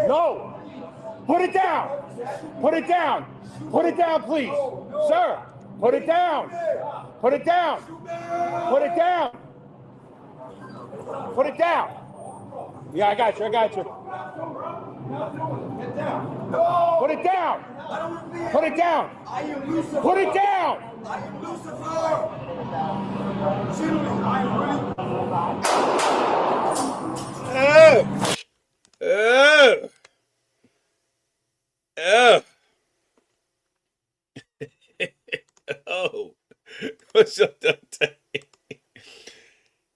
No. Put it down. Put it down. Put it down, please. Sir, put it down. Put it down. Put it down. Put it down. Yeah, I got you. I got you. Put it down. Put it down. Put it down. I am Lucifer. Oh, what's up, Dante?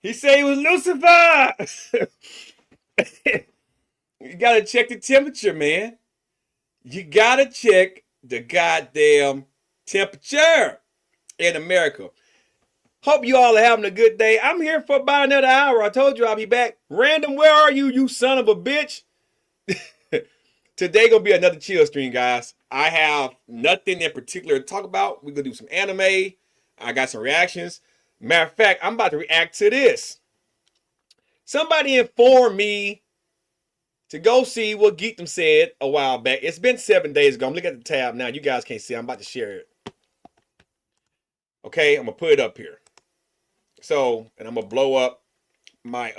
He said he was Lucifer. You gotta check the temperature, man. You gotta check the goddamn temperature in America. Hope you all are having a good day. I'm here for about another hour. I told you I'll be back. Random, where are you, you son of a bitch? Today gonna be another chill stream, guys. I have nothing in particular to talk about. We're gonna do some anime. I got some reactions. Matter of fact, I'm about to react to this. Somebody informed me to go see what Geekdom said a while back. It's been 7 days ago. I'm looking at the tab now. You guys can't see. I'm about to share it. Okay, I'm gonna put it up here. So, and I'm gonna blow up my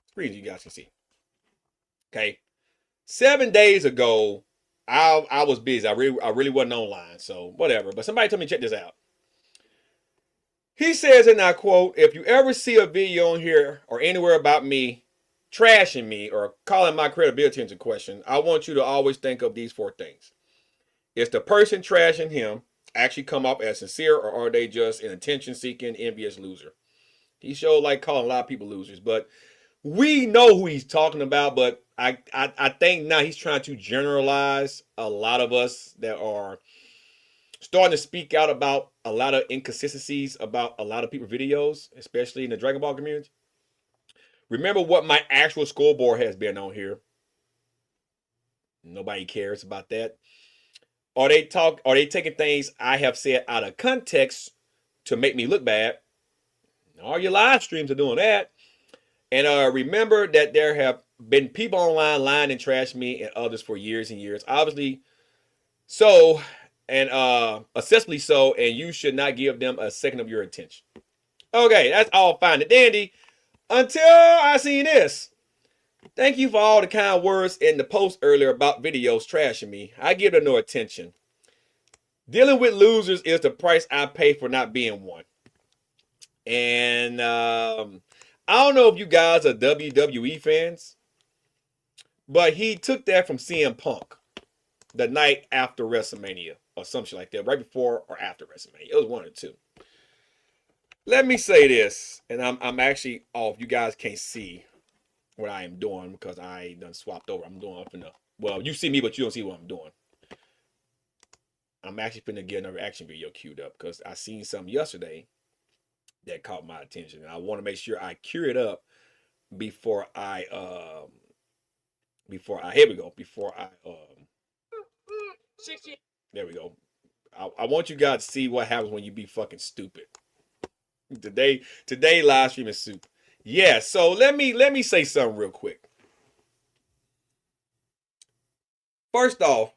screen so you guys can see. Okay. 7 days ago, I was busy. I really wasn't online, so whatever. But somebody told me to check this out. He says, and I quote, "If you ever see a video on here or anywhere about me trashing me or calling my credibility into question, I want you to always think of these 4 things. Is the person trashing him actually come off as sincere, or are they just an attention-seeking, envious loser?" He showed like calling a lot of people losers, but we know who he's talking about. But I think now he's trying to generalize a lot of us that are starting to speak out about a lot of inconsistencies about a lot of people's videos, especially in the Dragon Ball community. Remember what my actual scoreboard has been on here. Nobody cares about that. Are they taking things I have said out of context to make me look bad? All your live streams are doing that. And remember that there have been people online lying and trashing me and others for years and years. Obviously, so, and accessibly so, and you should not give them a second of your attention. Okay, that's all fine and dandy. Until I seen this. Thank you for all the kind words in the post earlier about videos trashing me. I give them no attention. Dealing with losers is the price I pay for not being one. And I don't know if you guys are WWE fans, but he took that from CM Punk the night after WrestleMania or something like that, right before or after WrestleMania. It was one or two. Let me say this, and I'm actually off. You guys can't see what I am doing because I done swapped over. I'm doing up in the, well, you see me, but you don't see what I'm doing. I'm actually finna get another action video queued up because I seen something yesterday that caught my attention, and I want to make sure I cure it up before I here we go, before I there we go. I want you guys to see what happens when you be fucking stupid. Today live stream is super. Yeah, so let me say something real quick. First off,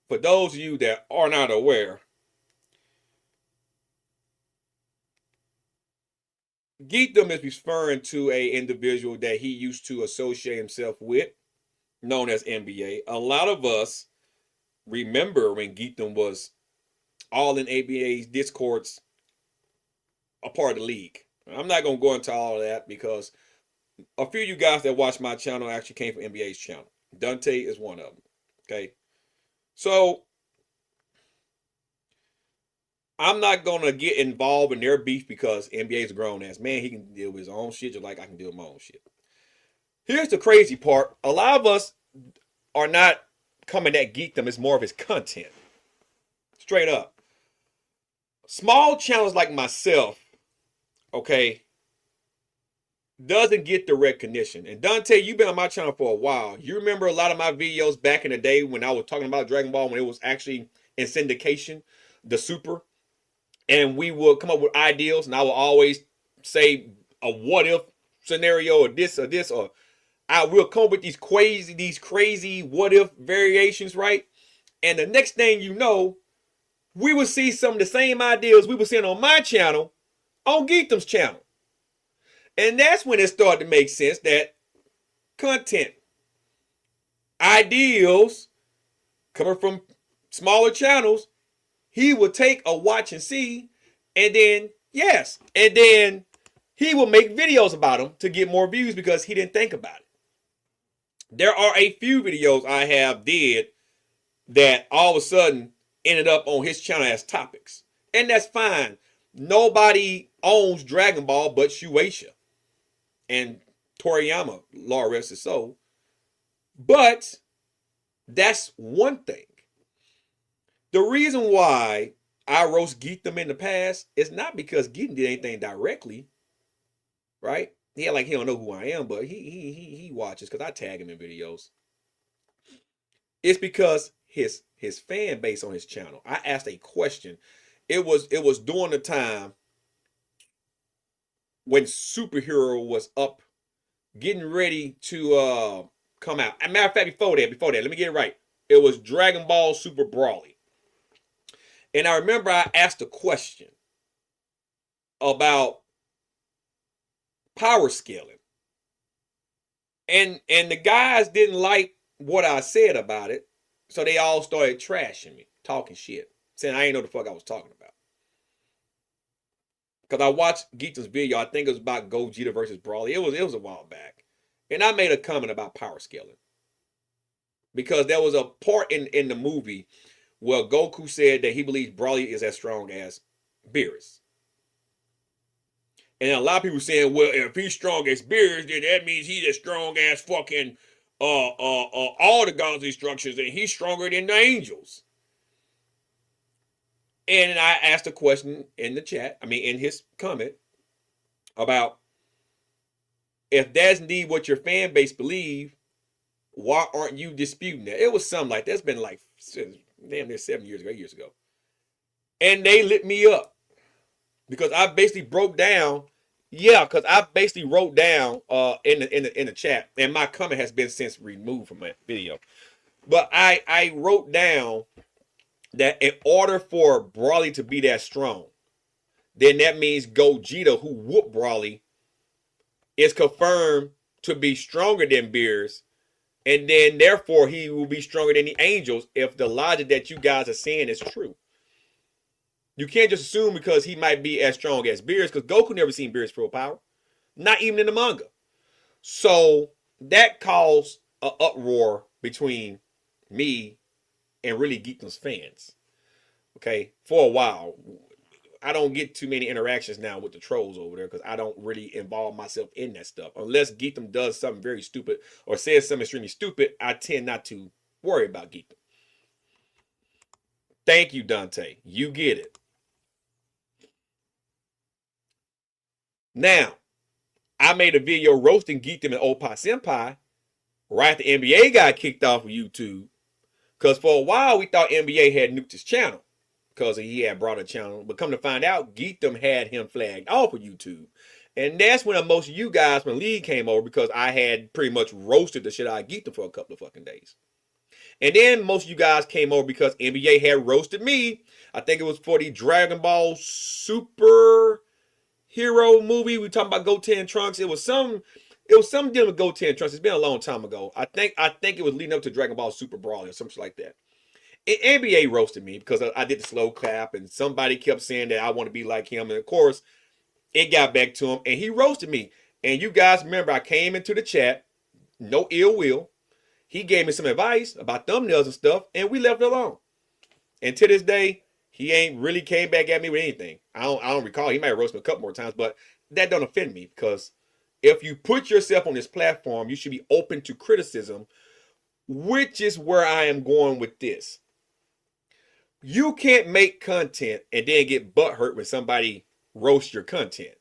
for those of you that are not aware, Geekdom is referring to a individual that he used to associate himself with, known as NBA. A lot of us remember when Geekdom was all in ABA's discords, a part of the league. I'm not gonna go into all of that because a few of you guys that watch my channel actually came from NBA's channel. Dante is one of them. Okay, so I'm not gonna get involved in their beef because NBA is a grown ass man. He can deal with his own shit just like I can deal with my own shit. Here's the crazy part: a lot of us are not coming at Geekdom. It's more of his content. Straight up. Small channels like myself, okay, doesn't get the recognition. And Dante, you've been on my channel for a while. You remember a lot of my videos back in the day when I was talking about Dragon Ball, when it was actually in syndication, the Super, and we would come up with ideals, and I would always say a what if scenario or this, or I will come up with these crazy what if variations, right? And the next thing you know, we will see some of the same ideas we were seeing on my channel on Geetham's channel. And that's when it started to make sense that content, ideals coming from smaller channels, he would take a watch and see, and then, and then he will make videos about them to get more views because he didn't think about it. There are a few videos I have did that all of a sudden ended up on his channel as topics. And that's fine. Nobody owns Dragon Ball but Shueisha and Toriyama, Lord rest his soul. But that's one thing. The reason why I roast Geetham in the past is not because Geetham did anything directly, right? Yeah, like he don't know who I am, but he watches because I tag him in videos. It's because his fan base on his channel. I asked a question. It was during the time when Superhero was up, getting ready to come out. As a matter of fact, before that, let me get it right. It was Dragon Ball Super Broly. And I remember I asked a question about power scaling. And the guys didn't like what I said about it. So they all started trashing me, talking shit, saying I ain't know the fuck I was talking about. Because I watched Geetham's video, I think it was about Gogeta versus Broly. It was a while back. And I made a comment about power scaling. Because there was a part in the movie where Goku said that he believes Broly is as strong as Beerus. And a lot of people saying, well, if he's strong as Beerus, then that means he's as strong as fucking all the gods' instructions, and he's stronger than the angels. And I asked a question in the chat, in his comment, about if that's indeed what your fan base believe, why aren't you disputing that? It was something like that. It's been like damn near 7 years ago, 8 years ago. And they lit me up because I basically broke down. Yeah, because I basically wrote down in the chat, and my comment has been since removed from my video. But I wrote down that in order for Broly to be that strong, then that means Gogeta, who whooped Broly, is confirmed to be stronger than Beerus, and then therefore he will be stronger than the angels if the logic that you guys are saying is true. You can't just assume because he might be as strong as Beerus, because Goku never seen Beerus' full power. Not even in the manga. So that caused an uproar between me and really Geekdom's fans. Okay, for a while. I don't get too many interactions now with the trolls over there because I don't really involve myself in that stuff. Unless Geekdom does something very stupid or says something extremely stupid, I tend not to worry about Geekdom. Thank you, Dante. You get it. Now, I made a video roasting Geekdom and Oppa Senpai right after NBA got kicked off of YouTube. Because for a while, we thought NBA had nuked his channel because he had brought a channel. But come to find out, Geekdom had him flagged off of YouTube. And that's when most of you guys from the league came over because I had pretty much roasted the shit out of Geekdom for a couple of fucking days. And then most of you guys came over because NBA had roasted me. I think it was for the Dragon Ball Super Hero movie. We talking about Goten and Trunks. It was some dealing with Goten and Trunks. It's been a long time ago. I think it was leading up to Dragon Ball Super Broly or something like that. And NBA roasted me because I did the slow clap and somebody kept saying that I want to be like him. And of course, it got back to him and he roasted me. And you guys remember I came into the chat, no ill will. He gave me some advice about thumbnails and stuff and we left it alone. And to this day, he ain't really came back at me with anything. I don't recall. He might have roasted me a couple more times, but that don't offend me because if you put yourself on this platform, you should be open to criticism, which is where I am going with this. You can't make content and then get butthurt when somebody roasts your content.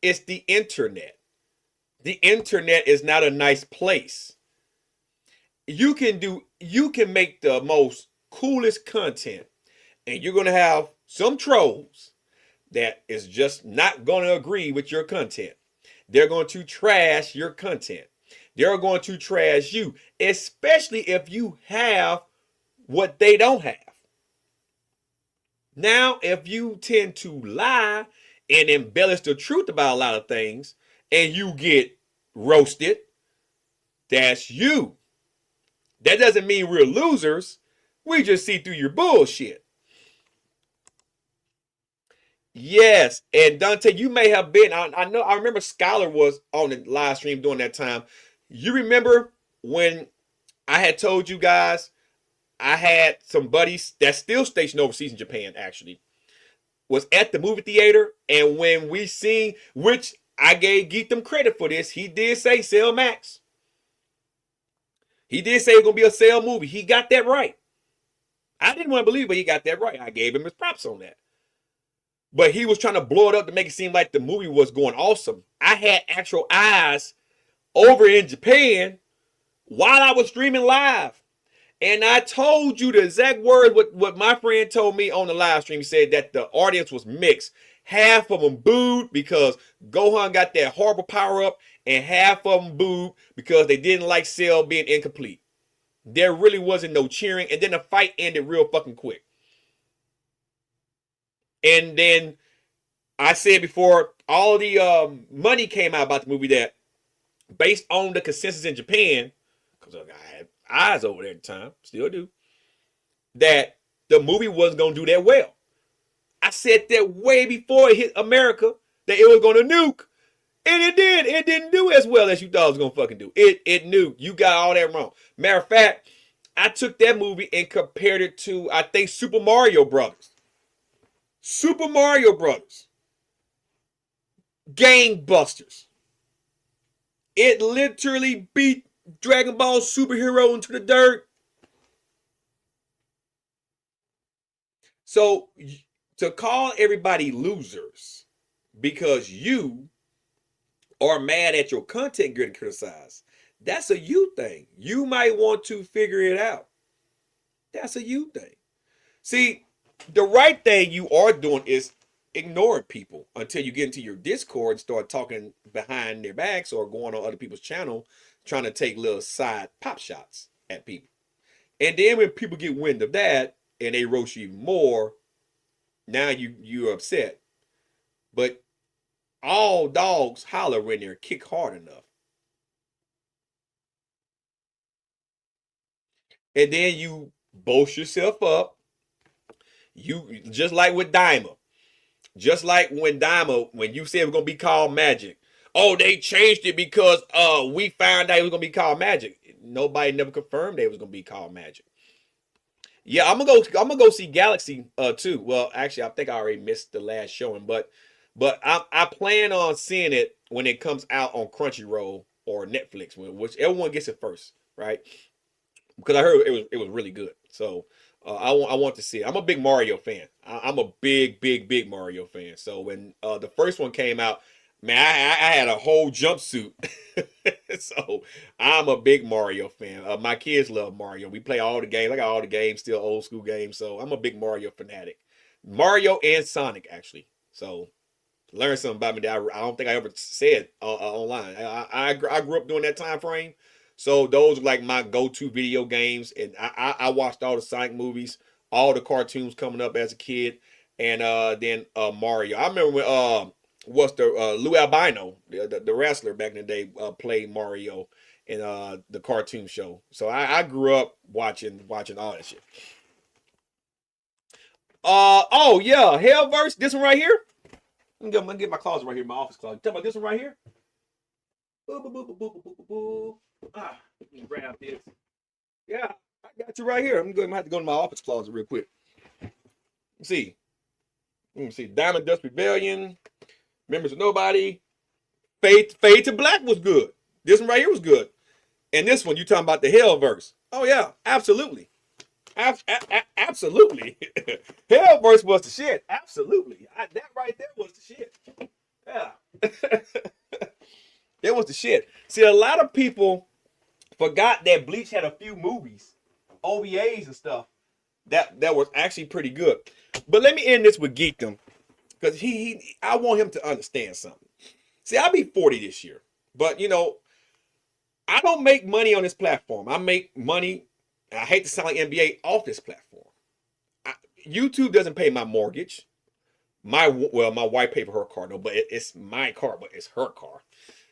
It's the internet. The internet is not a nice place. You can make the most coolest content and you're going to have some trolls that is just not going to agree with your content. They're going to trash your content. They're going to trash you, especially if you have what they don't have. Now, if you tend to lie and embellish the truth about a lot of things and you get roasted, that's you. That doesn't mean we're losers. We just see through your bullshit. Yes, and Dante, you may have been. I know. I remember Skylar was on the live stream during that time. You remember when I had told you guys I had some buddies that's still stationed overseas in Japan. Actually, was at the movie theater, and when we seen, which I gave Geek them credit for this, he did say Cell Max. He did say it's gonna be a sale movie. He got that right. I didn't want to believe, but he got that right. I gave him his props on that. But he was trying to blow it up to make it seem like the movie was going awesome. I had actual eyes over in Japan while I was streaming live. And I told you the exact word what my friend told me on the live stream. He said that the audience was mixed. Half of them booed because Gohan got that horrible power up, and half of them booed because they didn't like Cell being incomplete. There really wasn't no cheering, and then the fight ended real fucking quick. And then I said before all the money came out about the movie that based on the consensus in Japan, because I had eyes over there at the time, still do, that the movie wasn't going to do that well. I said that way before it hit America that it was going to nuke. And it did. It didn't do as well as you thought it was going to fucking do. It nuked. You got all that wrong. Matter of fact, I took that movie and compared it to, I think, Super Mario Brothers. Super Mario Brothers. Gangbusters. It literally beat Dragon Ball Superhero into the dirt. So to call everybody losers because you are mad at your content getting criticized, that's a you thing. You might want to figure it out. That's a you thing. See, the right thing you are doing is ignoring people until you get into your Discord and start talking behind their backs or going on other people's channel trying to take little side pop shots at people. And then when people get wind of that and they roast you even more, now you're upset. But all dogs holler when they're kicked hard enough. And then you boast yourself up. You just like with Daima. Just like when Daima, when you said it was gonna be called Magic. Oh, they changed it because we found out it was gonna be called Magic. Nobody never confirmed it was gonna be called Magic. Yeah, I'm gonna go see Galaxy too. Well, actually, I think I already missed the last showing, but I plan on seeing it when it comes out on Crunchyroll or Netflix, whichever one gets it first, right? Because I heard it was really good. So I want to see it. I'm a big Mario fan. I'm a big Mario fan. So when the first one came out, man, I had a whole jumpsuit. So I'm a big Mario fan. My kids love Mario. We play all the games. I got all the games, still old school games. So I'm a big Mario fanatic. Mario and Sonic, actually. So learn something about me that I don't think I ever said online. I grew up during that time frame. So those are like my go-to video games. And I watched all the Sonic movies, all the cartoons coming up as a kid. And then Mario. I remember when what's the Lou Albino, the wrestler back in the day, played Mario in the cartoon show. So I grew up watching all that shit. Oh yeah, Hellverse, this one right here. I'm gonna get my closet right here, my office closet. Tell about this one right here. Boo, boo, boo, boo, boo, boo, boo, boo. Let me grab this. Yeah, I got you right here. I'm gonna have to go to my office closet real quick. Let's see. Let me see. Diamond Dust Rebellion. Members of Nobody. Fade to Black was good. This one right here was good. And this one, you talking about the Hellverse. Oh yeah, absolutely. Absolutely. Hellverse was the shit. Absolutely. That right there was the shit. Yeah. That was the shit. See, a lot of people forgot that Bleach had a few movies, OVAs and stuff, that was actually pretty good. But let me end this with Geekdom, because I want him to understand something. See, I'll be 40 this year, but you know, I don't make money on this platform. I make money, I hate to sound like NBA, off this platform. I, YouTube doesn't pay my mortgage. My wife paid for her car, no, but it's my car, but it's her car.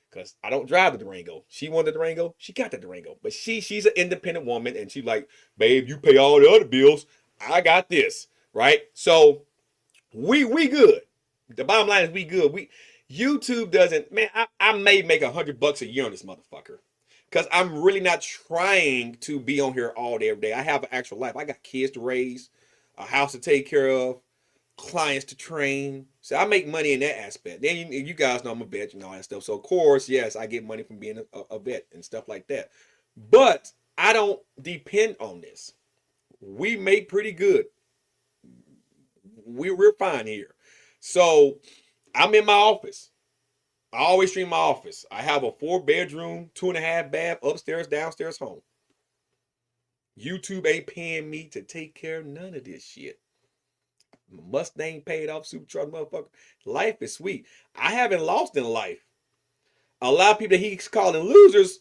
Because I don't drive the Durango. She wanted the Durango, she got the Durango. But she's an independent woman, and she's like, babe, you pay all the other bills. I got this. Right? So we good. The bottom line is we good. YouTube doesn't, man, I may make $100 a year on this motherfucker. Because I'm really not trying to be on here all day, every day. I have an actual life. I got kids to raise, a house to take care of, clients to train. So I make money in that aspect. Then you guys know I'm a vet and all that stuff. So of course, yes, I get money from being a vet and stuff like that. But I don't depend on this. We make pretty good. We're fine here. So I'm in my office. I always stream my office. I have a 4-bedroom, 2.5 bath, upstairs, downstairs home. YouTube ain't paying me to take care of none of this shit. Mustang paid off, supercharged motherfucker. Life is sweet. I haven't lost in life. A lot of people that he's calling losers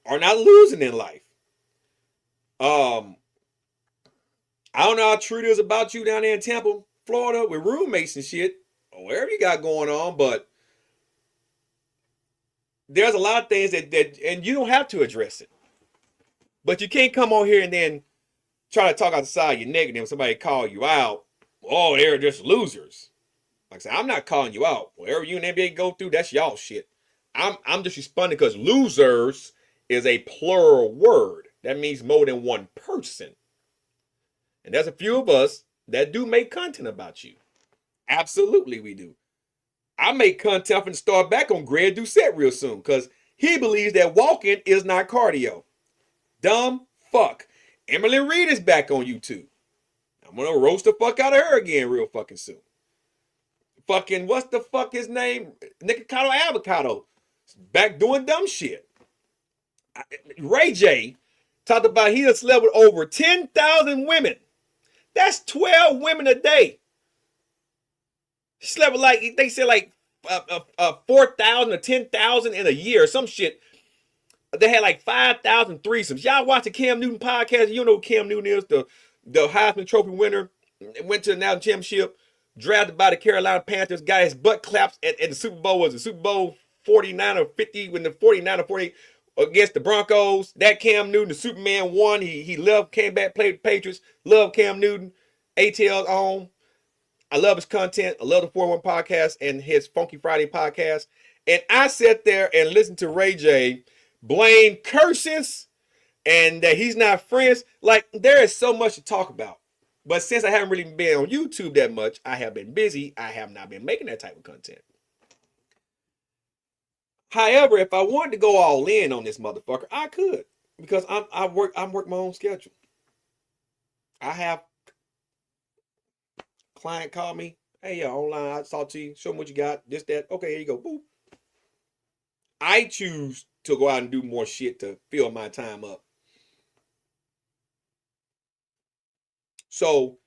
are not losing in life. I don't know how true it is about you down there in Tampa, Florida, with roommates and shit, or whatever you got going on, but there's a lot of things that and you don't have to address it. But you can't come on here and then try to talk outside your neck and then somebody call you out. Oh, they're just losers. Like I said, I'm not calling you out. Whatever you and NBA go through, that's y'all shit. I'm just responding because losers is a plural word. That means more than one person. And there's a few of us that do make content about you. Absolutely, we do. I make content and start back on Greg Doucette real soon because he believes that walking is not cardio. Dumb fuck. Emily Reed is back on YouTube. I'm gonna roast the fuck out of her again real fucking soon. Fucking, what's the fuck his name? Nikocado Avocado. Back doing dumb shit. Ray J talked about he has slept with over 10,000 women. That's 12 women a day. He slept with like, they said like 4,000 or 10,000 in a year or some shit. They had like 5,000 threesomes. Y'all watch the Cam Newton podcast. You know who Cam Newton is, the Heisman Trophy winner. Went to the national championship, drafted by the Carolina Panthers, got his butt claps at the Super Bowl. Was the Super Bowl 49 or 50 when the 49 or 48 against the Broncos. That Cam Newton, the Superman, won. He loved, came back, played the Patriots. Loved Cam Newton. ATL's on. I love his content. I love the 401 podcast and his Funky Friday podcast. And I sat there and listened to Ray J blame curses and that he's not friends. Like, there is so much to talk about. But since I haven't really been on YouTube that much, I have been busy. I have not been making that type of content. However, if I wanted to go all in on this motherfucker, I could. Because I work my own schedule. I have client call me. Hey, yeah, online, I talk to you. Show them what you got. This, that. Okay, here you go. Boop. I choose to go out and do more shit to fill my time up. So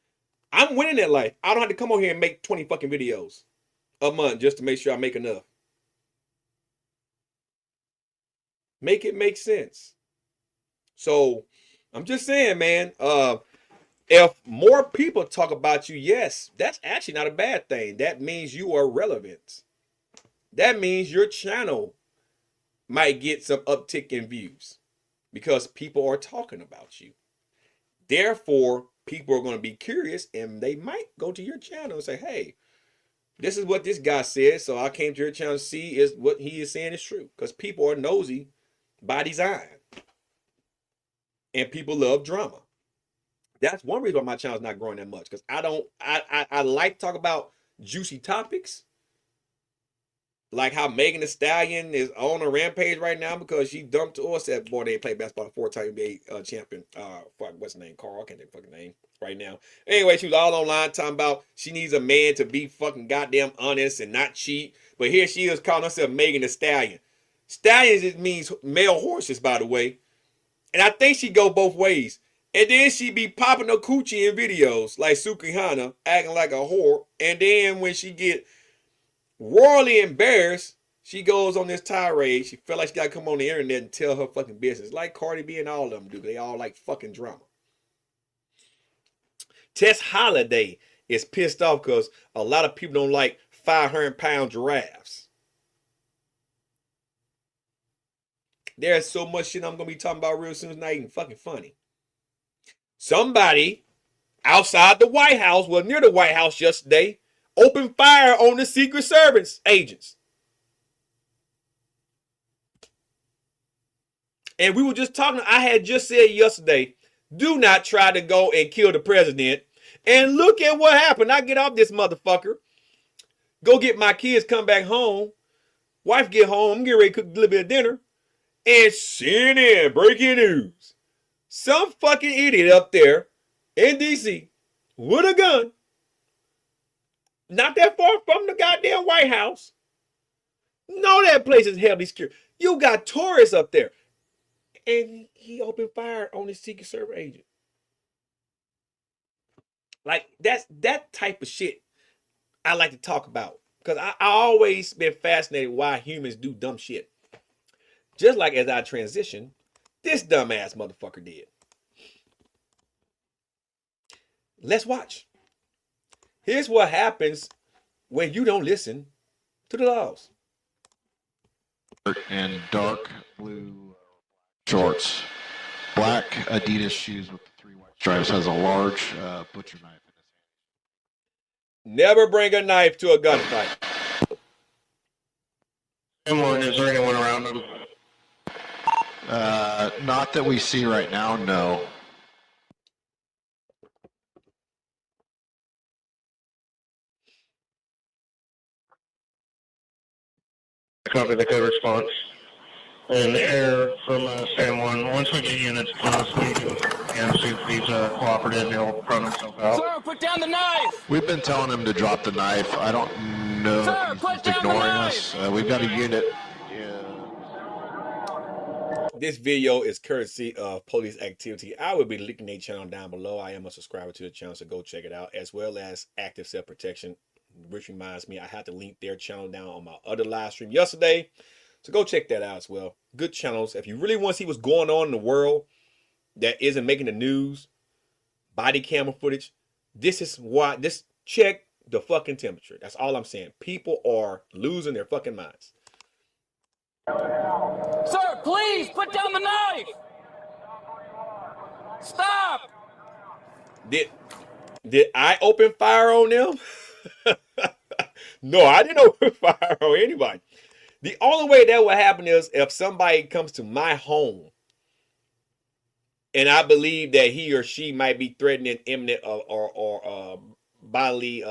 I'm winning that life. I don't have to come on here and make 20 fucking videos a month just to make sure I make enough. Make it make sense. So I'm just saying, man, if more people talk about you, yes, that's actually not a bad thing. That means you are relevant. That means your channel might get some uptick in views because people are talking about you. Therefore, people are going to be curious and they might go to your channel and say, hey, this is what this guy said. So I came to your channel to see is what he is saying is true. Because people are nosy by design. And people love drama. That's one reason why my channel is not growing that much. Because I like to talk about juicy topics. Like how Megan Thee Stallion is on a rampage right now because she dumped us that boy. They played basketball, 4-time NBA champion. What's her name? Carl. I can't think of the fucking name right now. Anyway, she was all online talking about she needs a man to be fucking goddamn honest and not cheat. But here she is calling herself Megan Thee Stallion. Stallions, it means male horses, by the way. And I think she go both ways. And then she be popping her coochie in videos like Sukihana, acting like a whore. And then when she get royally embarrassed, She goes on this tirade. She felt like she got to come on the internet and tell her fucking business. Like Cardi B and all of them do. They all like fucking drama. Tess Holiday is pissed off because a lot of people don't like 500-pound giraffes. There's so much shit I'm going to be talking about real soon. It's not even fucking funny. Somebody outside the White House, well, near the White House yesterday, opened fire on the Secret Service agents. And we were just talking, I had just said yesterday, do not try to go and kill the president. And look at what happened. I get off this motherfucker. Go get my kids, come back home. Wife get home, I'm getting ready to cook a little bit of dinner. And CNN, breaking news. Some fucking idiot up there in D.C. with a gun. Not that far from the goddamn White House. No, that place is heavily secure. You got tourists up there. And he opened fire on his Secret Service agent. Like, that's that type of shit I like to talk about. Because I always been fascinated why humans do dumb shit. Just like as I transition, this dumbass motherfucker did. Let's watch. Here's what happens when you don't listen to the laws. And dark blue shorts, black Adidas shoes with the 3 white stripes, has a large butcher knife in his hand. Never bring a knife to a gunfight. Is there anyone around him? Not that we see right now, no. Copy the code response. And air from San Juan. Once we get units close, we can see if he's cooperative. He'll prone himself out. Sir, put down the knife! We've been telling him to drop the knife. I don't know Sir, if put he's down the ignoring knife! us. We've got a unit. This video is courtesy of Police Activity. I will be linking their channel down below. I am a subscriber to the channel, so go check it out, as well as Active Self-Protection, which reminds me I have to link their channel down on my other live stream yesterday. So go check that out as well. Good channels. If you really want to see what's going on in the world that isn't making the news, body camera footage, this is why, this check the fucking temperature. That's all I'm saying. People are losing their fucking minds. Sir, please, put down the knife! Stop! Did I open fire on them? No, I didn't open fire on anybody. The only way that would happen is if somebody comes to my home and I believe that he or she might be threatening imminent or bodily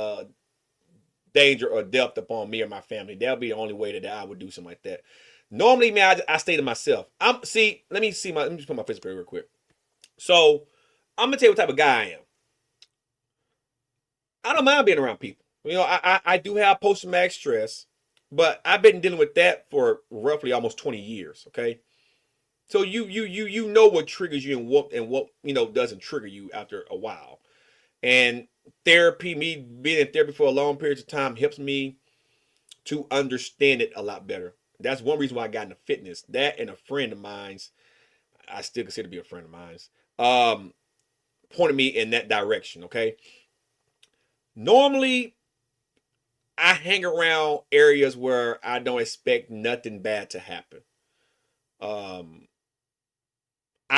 danger or death upon me or my family. That'll be the only way that I would do something like that. Normally, man, I stay to myself. Let me just put my Facebook real quick. So I'm gonna tell you what type of guy I am. I don't mind being around people. You know, I do have post-traumatic stress, but I've been dealing with that for roughly almost 20 years. Okay, so you know what triggers you and what you know doesn't trigger you after a while. And therapy, me being in therapy for a long period of time, helps me to understand it a lot better. That's one reason why I got into fitness. That and a friend of mine's, I still consider to be a friend of mine's, pointed me in that direction. Okay. Normally, I hang around areas where I don't expect nothing bad to happen. I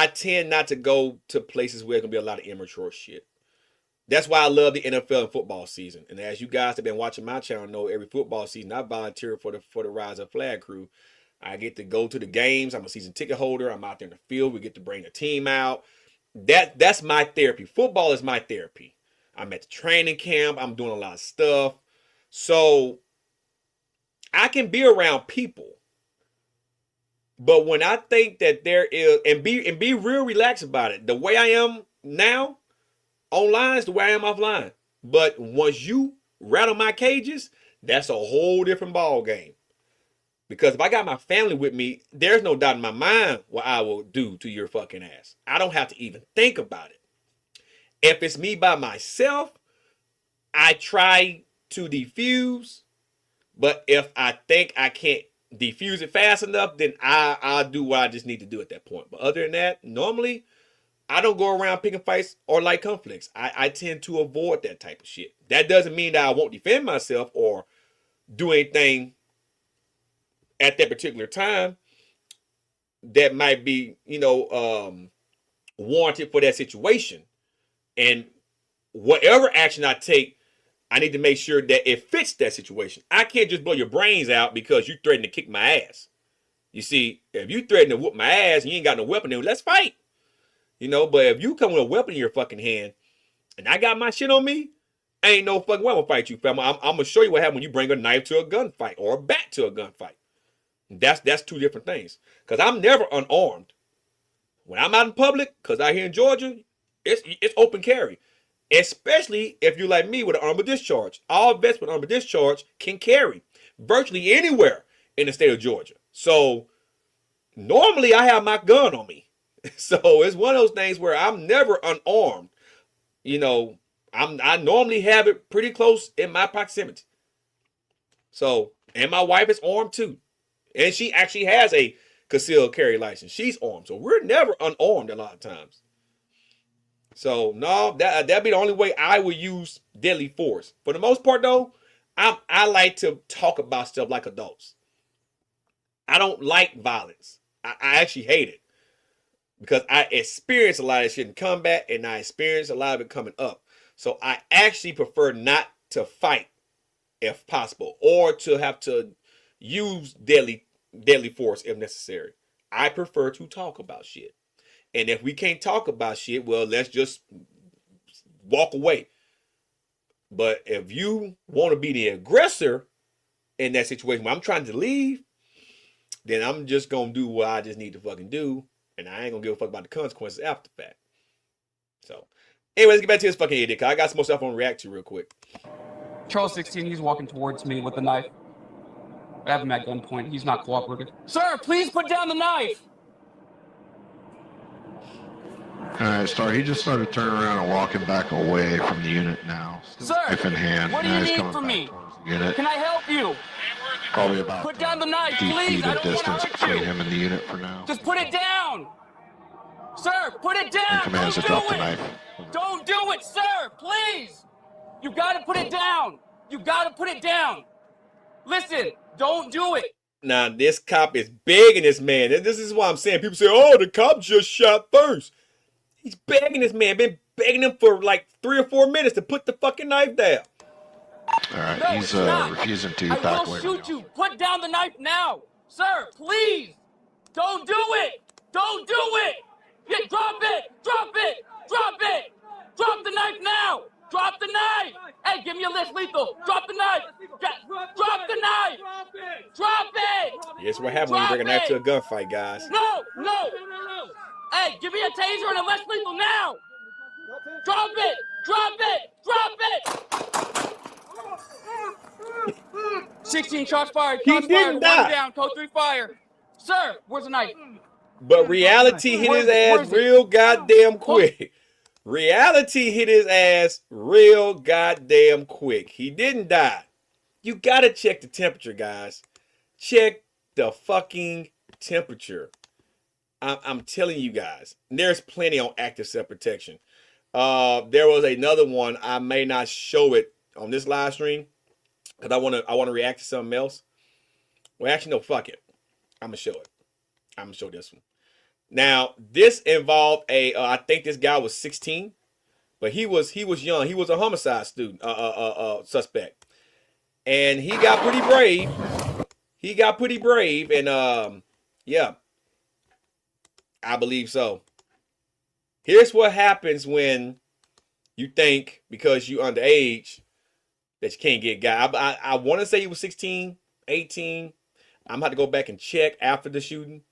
tend not to go to places where there's gonna be a lot of immature shit. That's why I love the NFL and football season. And as you guys have been watching my channel know, every football season I volunteer for the Rise Up Flag Crew. I get to go to the games. I'm a season ticket holder. I'm out there in the field. We get to bring a team out. That's my therapy. Football is my therapy. I'm at the training camp. I'm doing a lot of stuff. So I can be around people. But when I think that there is, and be real relaxed about it, the way I am now online is the way I am offline. But once you rattle my cages, that's a whole different ball game. Because if I got my family with me, there's no doubt in my mind what I will do to your fucking ass. I don't have to even think about it. If it's me by myself, I try to defuse. But if I think I can't defuse it fast enough, then I'll do what I just need to do at that point. But other than that, normally I don't go around picking fights or light conflicts. I tend to avoid that type of shit. That doesn't mean that I won't defend myself or do anything at that particular time that might be, warranted for that situation. And whatever action I take, I need to make sure that it fits that situation. I can't just blow your brains out because you threatened to kick my ass. You see, if you threaten to whoop my ass and you ain't got no weapon, then let's fight. But if you come with a weapon in your fucking hand and I got my shit on me, ain't no fucking way I'm gonna fight you, fam. I'm gonna show you what happens when you bring a knife to a gunfight or a bat to a gunfight. That's two different things. Because I'm never unarmed. When I'm out in public, because out here in Georgia, it's open carry. Especially if you're like me with an armor discharge. All vets with armor discharge can carry virtually anywhere in the state of Georgia. So normally I have my gun on me. So it's one of those things where I'm never unarmed. I normally have it pretty close in my proximity. So, and my wife is armed too. And she actually has a concealed carry license. She's armed. So we're never unarmed a lot of times. So no, that'd be the only way I would use deadly force. For the most part though, I like to talk about stuff like adults. I don't like violence. I actually hate it. Because I experience a lot of shit in combat and I experience a lot of it coming up. So I actually prefer not to fight if possible, or to have to use deadly force if necessary. I prefer to talk about shit. And if we can't talk about shit, well, let's just walk away. But if you want to be the aggressor in that situation where I'm trying to leave, then I'm just going to do what I just need to fucking do. And I ain't going to give a fuck about the consequences after the fact. So, anyway, let's get back to this fucking idiot. I got some more stuff I want to react to real quick. Charles 16, he's walking towards me with a knife. I have him at gunpoint. He's not cooperative. Sir, please put down the knife. All right, Star, he just started turning around and walking back away from the unit now. Sir, Knife in hand. what do Now you he's need coming from back me? towards the unit. Can I help you? Probably about Put down the knife, 50 please. feet I of don't want to distance hurt between you. him and the unit for now. Just put it down. Sir, put it And down. commands to Don't drop do the it. knife. Don't do it, sir. Please. You got to put it down. You got to put it down. Listen, don't do it. Now, this cop is begging this man. And this is why I'm saying, people say, oh, the cop just shot first. He's begging this man. Been begging him for like 3 or 4 minutes to put the fucking knife down. All right, No, he's it's not. refusing to I back will away. shoot you. Put down the knife now. Sir, please. Don't do it. Don't do it. Yeah, drop it. Drop it. Drop it. Drop the knife now. Drop the knife. Hey, give me a list, lethal. Drop the knife. Drop the knife. Drop it. Here's what happens when you bring a knife to a gunfight, guys. No. Hey, give me a taser and a less lethal now. Drop it. Drop it. Drop it. 16 shots fired. He Shots didn't fired. die. One down. Code 3 fire. Sir, where's the knife? But reality hit his ass real goddamn quick. Reality hit his ass real goddamn quick. He didn't die. You gotta check the temperature, guys. Check the fucking temperature. I'm telling you guys. There's plenty on active self-protection. There was another one. I may not show it on this live stream because I wanna react to something else. Well, actually, no, fuck it. I'm gonna show it. I'm gonna show this one. Now, this involved I think this guy was 16, but he was young. He was a homicide suspect, and he got pretty brave. And yeah, I believe so. Here's what happens when you think because you underage that you can't get got. I want to say he was 16, 18. I'm about to go back and check after the shooting.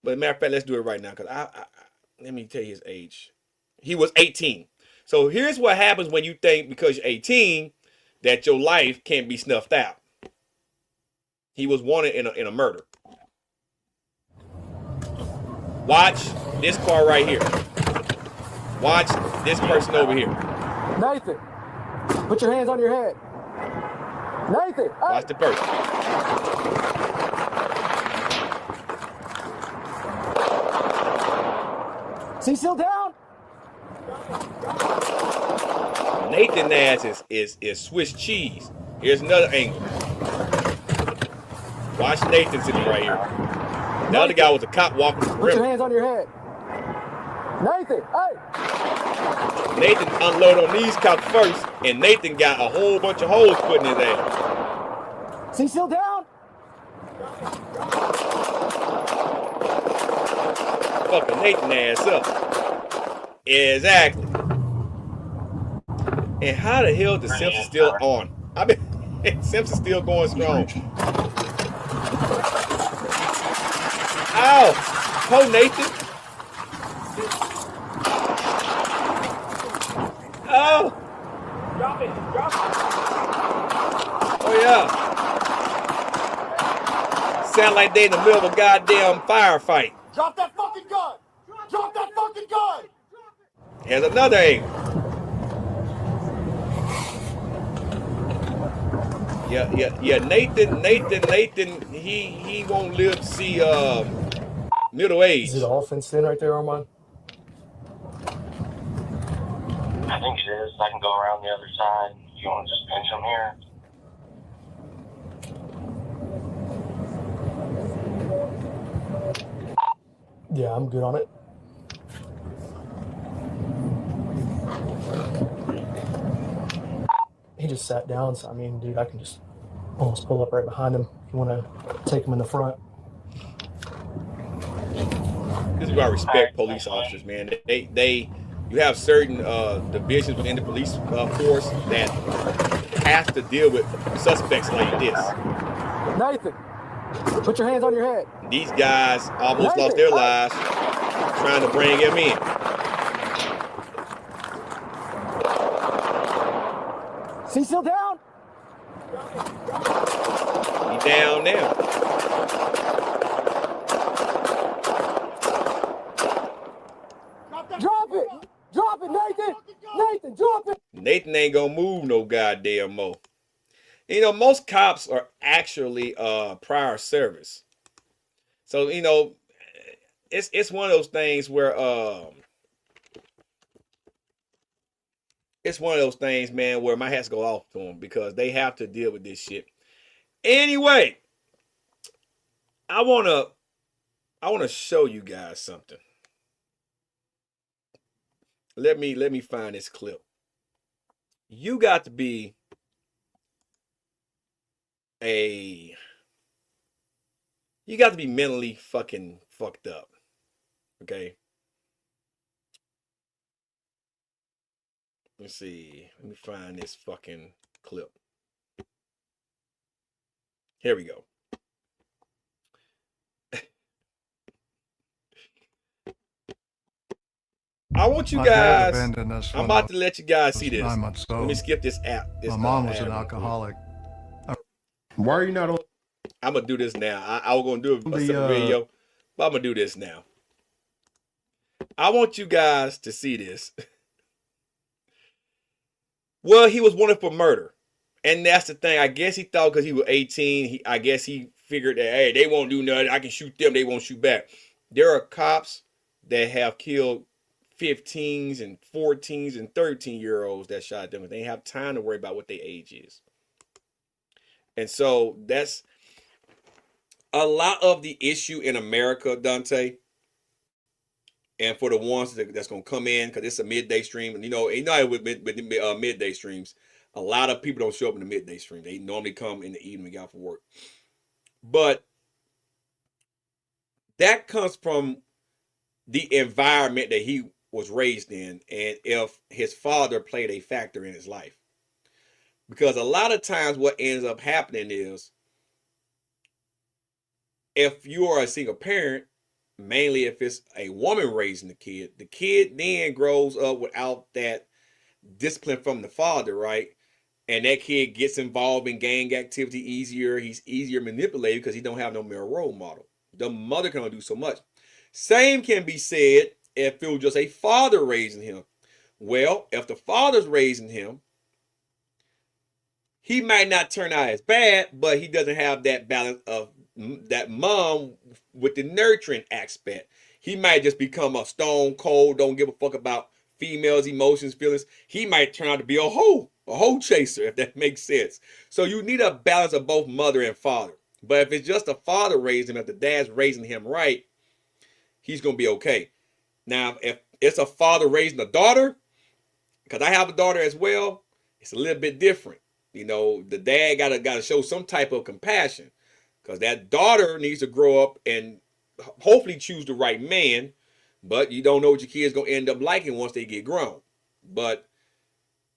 But matter of fact, let's do it right now because let me tell you his age. He was 18. So here's what happens when you think because you're 18 that your life can't be snuffed out. He was wanted in a murder. Watch this car right here. Watch this person over here. Nathan, put your hands on your head. Nathan, Watch the person. See still down? Nathan ass is Swiss cheese. Here's another angle. Watch Nathan sitting right here. The other guy was a cop walking the Put your perimeter. hands on your head. Nathan, hey! Nathan unloaded on these cops first, and Nathan got a whole bunch of holes put in his ass. See still down? Fucking Nathan ass up. Exactly. And how the hell is Simpson still on? I mean, Simpson's still going strong. Ow! Ho, Nathan. Oh! Drop it. Drop it. Oh, yeah. Sound like they in the middle of a goddamn firefight. Drop that fucking gun! Drop that fucking gun! Here's another angle. Yeah. Nathan, he won't live to see middle age. Is it all fenced in right there, Armand? I think it is. I can go around the other side. If you want to just pinch them here. Yeah, I'm good on it. He just sat down, so I mean, dude, I can just almost pull up right behind him if you want to take him in the front. This is why I respect police officers, man. You have certain divisions within the police force that have to deal with suspects like this. Nathan, put your hands on your head. These guys almost lost their lives trying to bring him in. See still down? He down now. Drop it! Drop it, Nathan! Nathan, drop it! Nathan ain't gonna move no goddamn more. You know, most cops are actually prior service. So, you know, it's one of those things where it's one of those things, man, where my hats go off to them because they have to deal with this shit. Anyway, I wanna show you guys something. Let me find this clip. You got to be mentally fucking fucked up. Okay? Let's see. Let me find this fucking clip. Here we go. I want you guys. I'm about to let you guys see this. 9 months old. Let me skip this app. My mom was an alcoholic. Why are you not on? I'm gonna do this now. I was gonna do a separate video, but I'm gonna do this now. I want you guys to see this. Well, he was wanted for murder, and that's the thing. I guess he thought because he was 18, I guess he figured that, hey, they won't do nothing. I can shoot them. They won't shoot back. There are cops that have killed 15s and 14s and 13-year-olds that shot them, and they have time to worry about what their age is. And so that's a lot of the issue in America, Dante. And for the ones that's gonna come in, because it's a midday stream, and you know with midday streams, a lot of people don't show up in the midday stream. They normally come in the evening, out for work. But that comes from the environment that he was raised in, and if his father played a factor in his life. Because a lot of times what ends up happening is, if you are a single parent, mainly if it's a woman raising the kid then grows up without that discipline from the father, right? And that kid gets involved in gang activity easier. He's easier manipulated because he don't have no male role model. The mother can only do so much. Same can be said if it was just a father raising him. Well, if the father's raising him, he might not turn out as bad, but he doesn't have that balance of that mom with the nurturing aspect. He might just become a stone cold, don't give a fuck about females' emotions, feelings. He might turn out to be a hoe chaser, if that makes sense. So you need a balance of both mother and father. But if it's just a father raising him, if the dad's raising him right, he's going to be okay. Now, if it's a father raising a daughter, because I have a daughter as well, it's a little bit different. You know, the dad gotta show some type of compassion, because that daughter needs to grow up and hopefully choose the right man. But you don't know what your kid's gonna end up liking once they get grown. But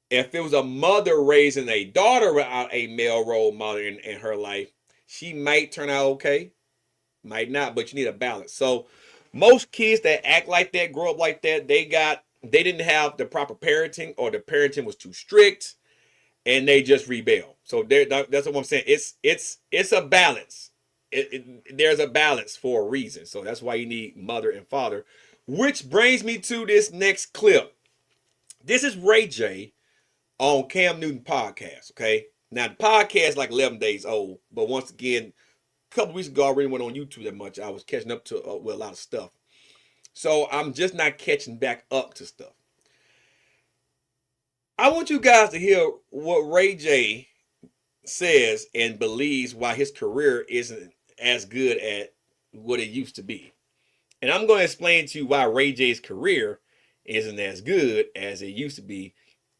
if it was a mother raising a daughter without a male role model in her life, she might turn out okay, might not, but you need a balance. So most kids that act like that, grow up like that, they didn't have the proper parenting, or the parenting was too strict, and they just rebel. So that's what I'm saying. It's a balance. There's a balance for a reason. So that's why you need mother and father. Which brings me to this next clip. This is Ray J on Cam Newton podcast. Okay, now the podcast is like 11 days old, but once again, a couple weeks ago I already went on YouTube that much. I was catching up to with a lot of stuff. So I'm just not catching back up to stuff. I want you guys to hear what Ray J says and believes why his career isn't as good at what it used to be. And I'm going to explain to you why Ray J's career isn't as good as it used to be,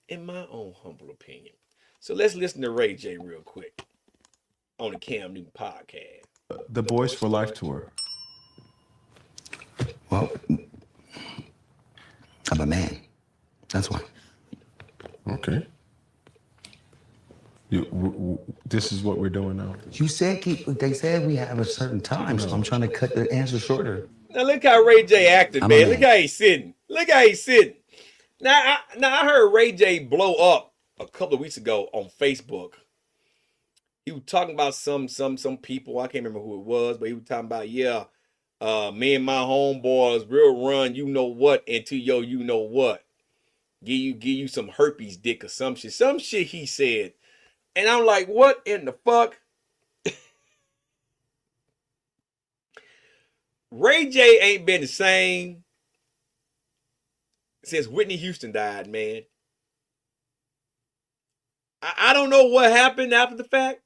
in my own humble opinion. So let's listen to Ray J real quick on the Cam Newton podcast. The Boys for Life tour. Well, I'm a man. That's why. Okay. This is what we're doing now. You said they said we have a certain time, so I'm trying to cut the answer shorter. Now look how Ray J acted, man. Look how he's sitting. Look how he's sitting. Now I heard Ray J blow up a couple of weeks ago on Facebook. He was talking about some people. I can't remember who it was, but he was talking about, me and my homeboys will run you know what into your you know what. Give you some herpes dick or some shit. Some shit he said. And I'm like, what in the fuck? Ray J ain't been the same since Whitney Houston died, man. I don't know what happened after the fact.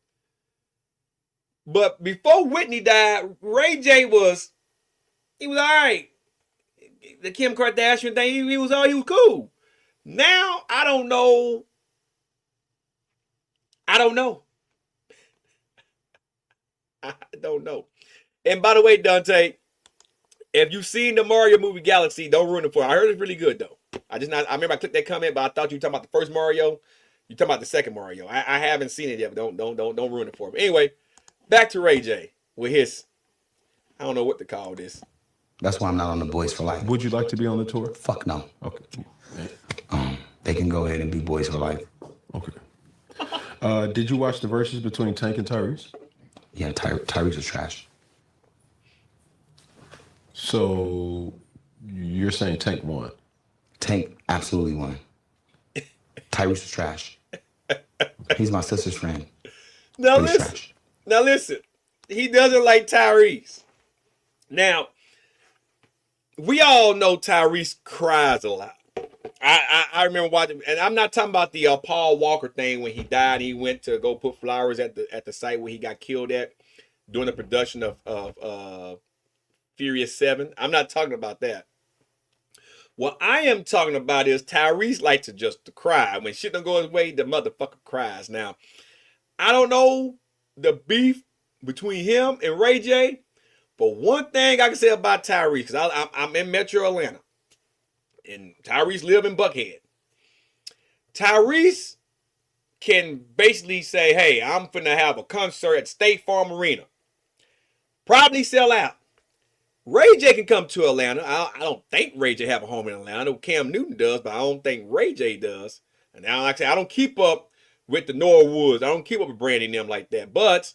But before Whitney died, Ray J was all right. The Kim Kardashian thing, he was cool. Now, I don't know. I don't know. And by the way, Dante, if you've seen the Mario movie Galaxy, don't ruin it for me. I heard it's really good though. I remember I clicked that comment, but I thought you were talking about the first Mario. You're talking about the second Mario. I haven't seen it yet, but don't ruin it for me. Anyway, back to Ray J with his, I don't know what to call this. That's why I'm not on the Boys for Life. Would you like to be on the tour? Fuck no. Okay. They can go ahead and be Boys for Life. Okay. Did you watch the verses between Tank and Tyrese? Yeah, Tyrese was trash. So you're saying Tank won? Tank absolutely won. Tyrese was trash. He's my sister's friend. Now listen. He doesn't like Tyrese. Now, we all know Tyrese cries a lot. I remember watching, and I'm not talking about the Paul Walker thing when he died. He went to go put flowers at the site where he got killed at during the production of Furious 7. I'm not talking about that. What I am talking about is Tyrese likes to just cry. When shit don't go his way, the motherfucker cries. Now, I don't know the beef between him and Ray J, but one thing I can say about Tyrese, because I'm in Metro Atlanta, and Tyrese live in Buckhead. Tyrese can basically say, hey, I'm finna have a concert at State Farm Arena. Probably sell out. Ray J can come to Atlanta. I don't think Ray J have a home in Atlanta. I know Cam Newton does, but I don't think Ray J does. And now, like I say, I don't keep up with the Norwoods. I don't keep up with Brandy and them like that. But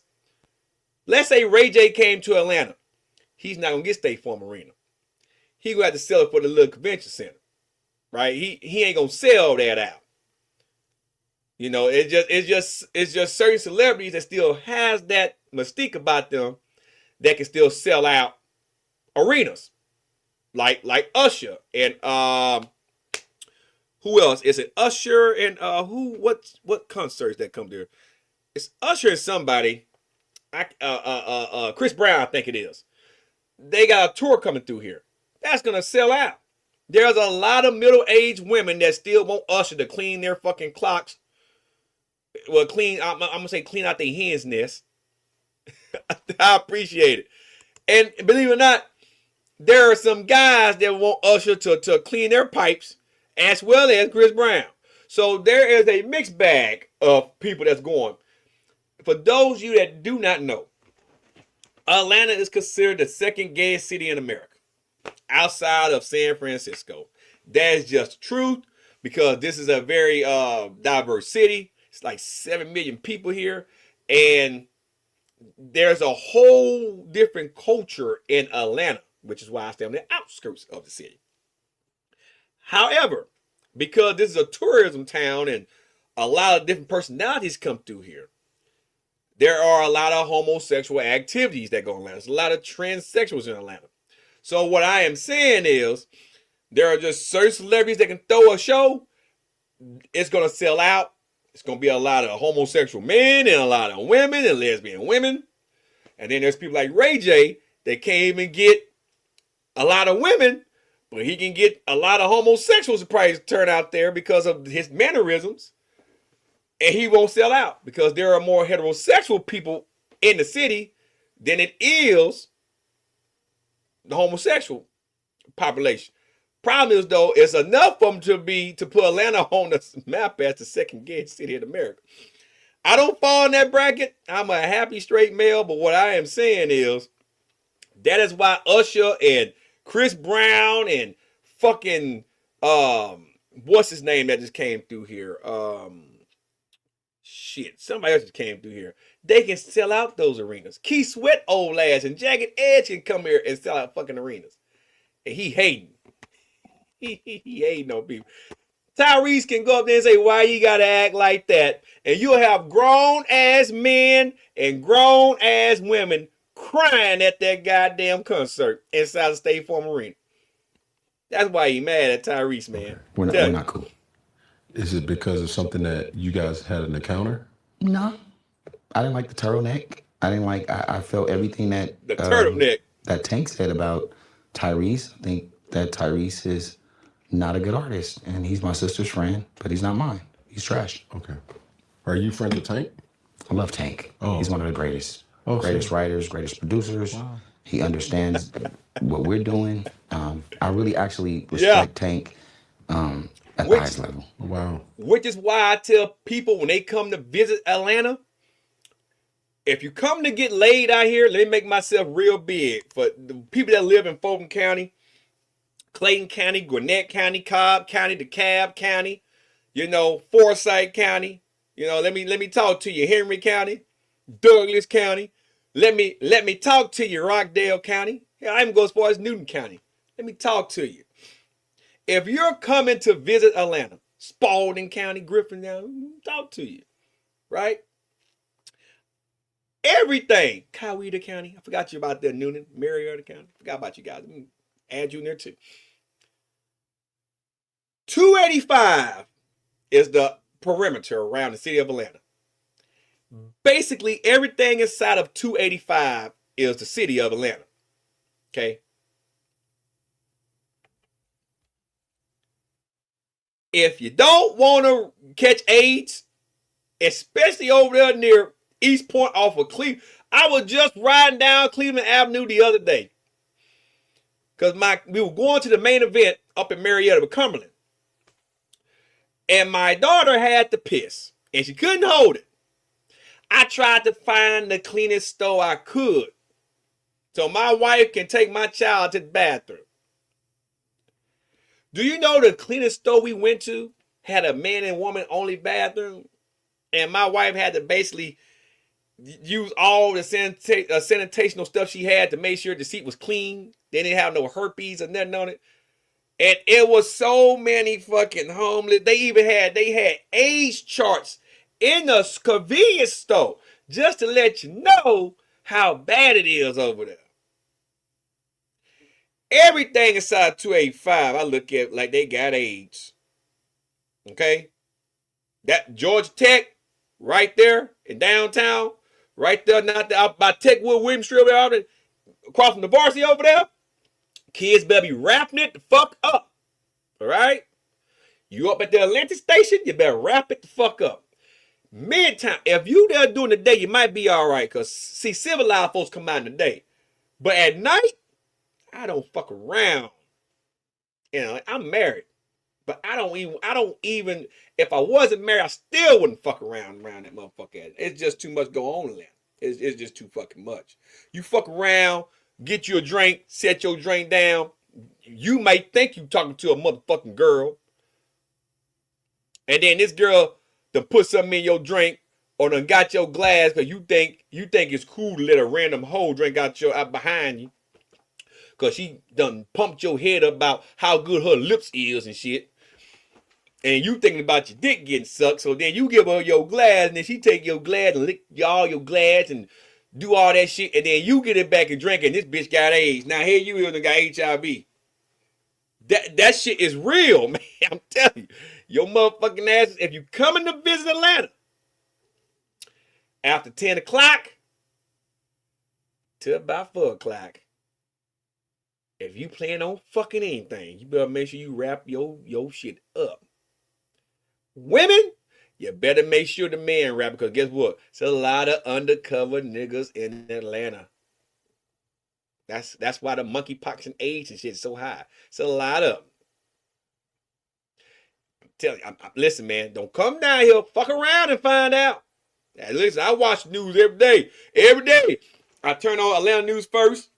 let's say Ray J came to Atlanta. He's not gonna get State Farm Arena. He gonna have to sell it for the little convention center, right? He ain't gonna sell that out. You know, it's just certain celebrities that still has that mystique about them that can still sell out arenas. like Usher and who else? Is it Usher and what concerts that come there? It's Usher and somebody. Chris Brown, I think it is. They got a tour coming through here. That's gonna sell out. There's a lot of middle-aged women that still want Usher to clean their fucking clocks. Well, I'm gonna say clean out their hen's nest. I appreciate it. And believe it or not, there are some guys that want Usher to clean their pipes as well as Chris Brown. So there is a mixed bag of people that's going. For those of you that do not know, Atlanta is considered the second gayest city in America outside of San Francisco. That is just the truth because this is a very diverse city. It's like 7 million people here. And there's a whole different culture in Atlanta, which is why I stay on the outskirts of the city. However, because this is a tourism town and a lot of different personalities come through here, there are a lot of homosexual activities that go in Atlanta. There's a lot of transsexuals in Atlanta. So what I am saying is there are just certain celebrities that can throw a show. It's going to sell out. It's going to be a lot of homosexual men and a lot of women and lesbian women. And then there's people like Ray J that can't even get a lot of women, but he can get a lot of homosexuals to probably turn out there because of his mannerisms. And he won't sell out because there are more heterosexual people in the city than it is the homosexual population. Problem is, though, it's enough for them to put Atlanta on the map as the second gayest city in America. I don't fall in that bracket. I'm a happy straight male, but what I am saying is that is why Usher and Chris Brown and fucking what's his name that just came through here? Somebody else just came through here. They can sell out those arenas. Keith Sweat, old ass, and Jagged Edge can come here and sell out fucking arenas. And he hating. He hating on people. Tyrese can go up there and say, why you gotta act like that? And you'll have grown ass men and grown ass women crying at that goddamn concert inside the State Farm Arena. That's why he mad at Tyrese, man. We're not cool. Is it because of something that you guys had an encounter? No. I didn't like the turtleneck. I felt everything that the turtleneck that Tank said about Tyrese. I think that Tyrese is not a good artist, and he's my sister's friend, but he's not mine. He's trash. Okay. Are you friends with Tank? I love Tank. Oh. He's one of the greatest. Oh, greatest writers, greatest producers. Wow. He understands what we're doing. I really actually respect Tank at the highest level. Wow. Which is why I tell people when they come to visit Atlanta, if you come to get laid out here, let me make myself real big. For the people that live in Fulton County, Clayton County, Gwinnett County, Cobb County, DeKalb County, Forsyth County, let me talk to you, Henry County, Douglas County. Let me talk to you, Rockdale County. I even go as far as Newton County. Let me talk to you. If you're coming to visit Atlanta, Spalding County, Griffin County, talk to you, right? Everything. Coweta County. I forgot you about that. Noonan, Marietta County. Forgot about you guys. Let me add you in there too. 285 is the perimeter around the city of Atlanta. Basically, everything inside of 285 is the city of Atlanta. Okay? If you don't want to catch AIDS, especially over there near East Point off of Cleveland. I was just riding down Cleveland Avenue the other day. Because we were going to the main event up in Marietta with Cumberland. And my daughter had to piss. And she couldn't hold it. I tried to find the cleanest store I could. So my wife can take my child to the bathroom. Do you know the cleanest store we went to had a man and woman only bathroom? And my wife had to basically use all the sanitational stuff she had to make sure the seat was clean. They didn't have no herpes or nothing on it. And it was so many fucking homeless. They had age charts in the convenience store just to let you know how bad it is over there. Everything inside 285, I look at like they got AIDS. Okay? That Georgia Tech, right there in downtown, right there, not the, out by Techwood, William Street, across from the varsity over there. Kids better be wrapping it the fuck up. All right? You up at the Atlantic station, you better wrap it the fuck up. Midtown, if you there during the day, you might be all right. Because, see, civilized folks come out in the day. But at night, I don't fuck around. You know, I'm married. But I don't even, if I wasn't married, I still wouldn't fuck around that motherfucker. It's just too much going on in there. It's just too fucking much. You fuck around, get you a drink, set your drink down. You might think you talking to a motherfucking girl. And then this girl done put something in your drink or done got your glass because you think it's cool to let a random hoe drink out behind you. Because she done pumped your head about how good her lips is and shit. And you thinking about your dick getting sucked. So then you give her your glass and then she take your glass and lick all your glass and do all that shit. And then you get it back and drink and this bitch got AIDS. Now here you is and got HIV. That shit is real, man. I'm telling you. Your motherfucking asses, if you coming to visit Atlanta after 10 o'clock to about 4 o'clock, if you plan on fucking anything, you better make sure you wrap your shit up. Women, you better make sure the man wrap, because guess what? It's a lot of undercover niggas in Atlanta. That's why the monkeypox and AIDS and shit is so high. It's a lot of them. I'm telling you, listen, man, don't come down here, fuck around and find out. Now, listen, I watch the news every day. Every day. I turn on Atlanta News First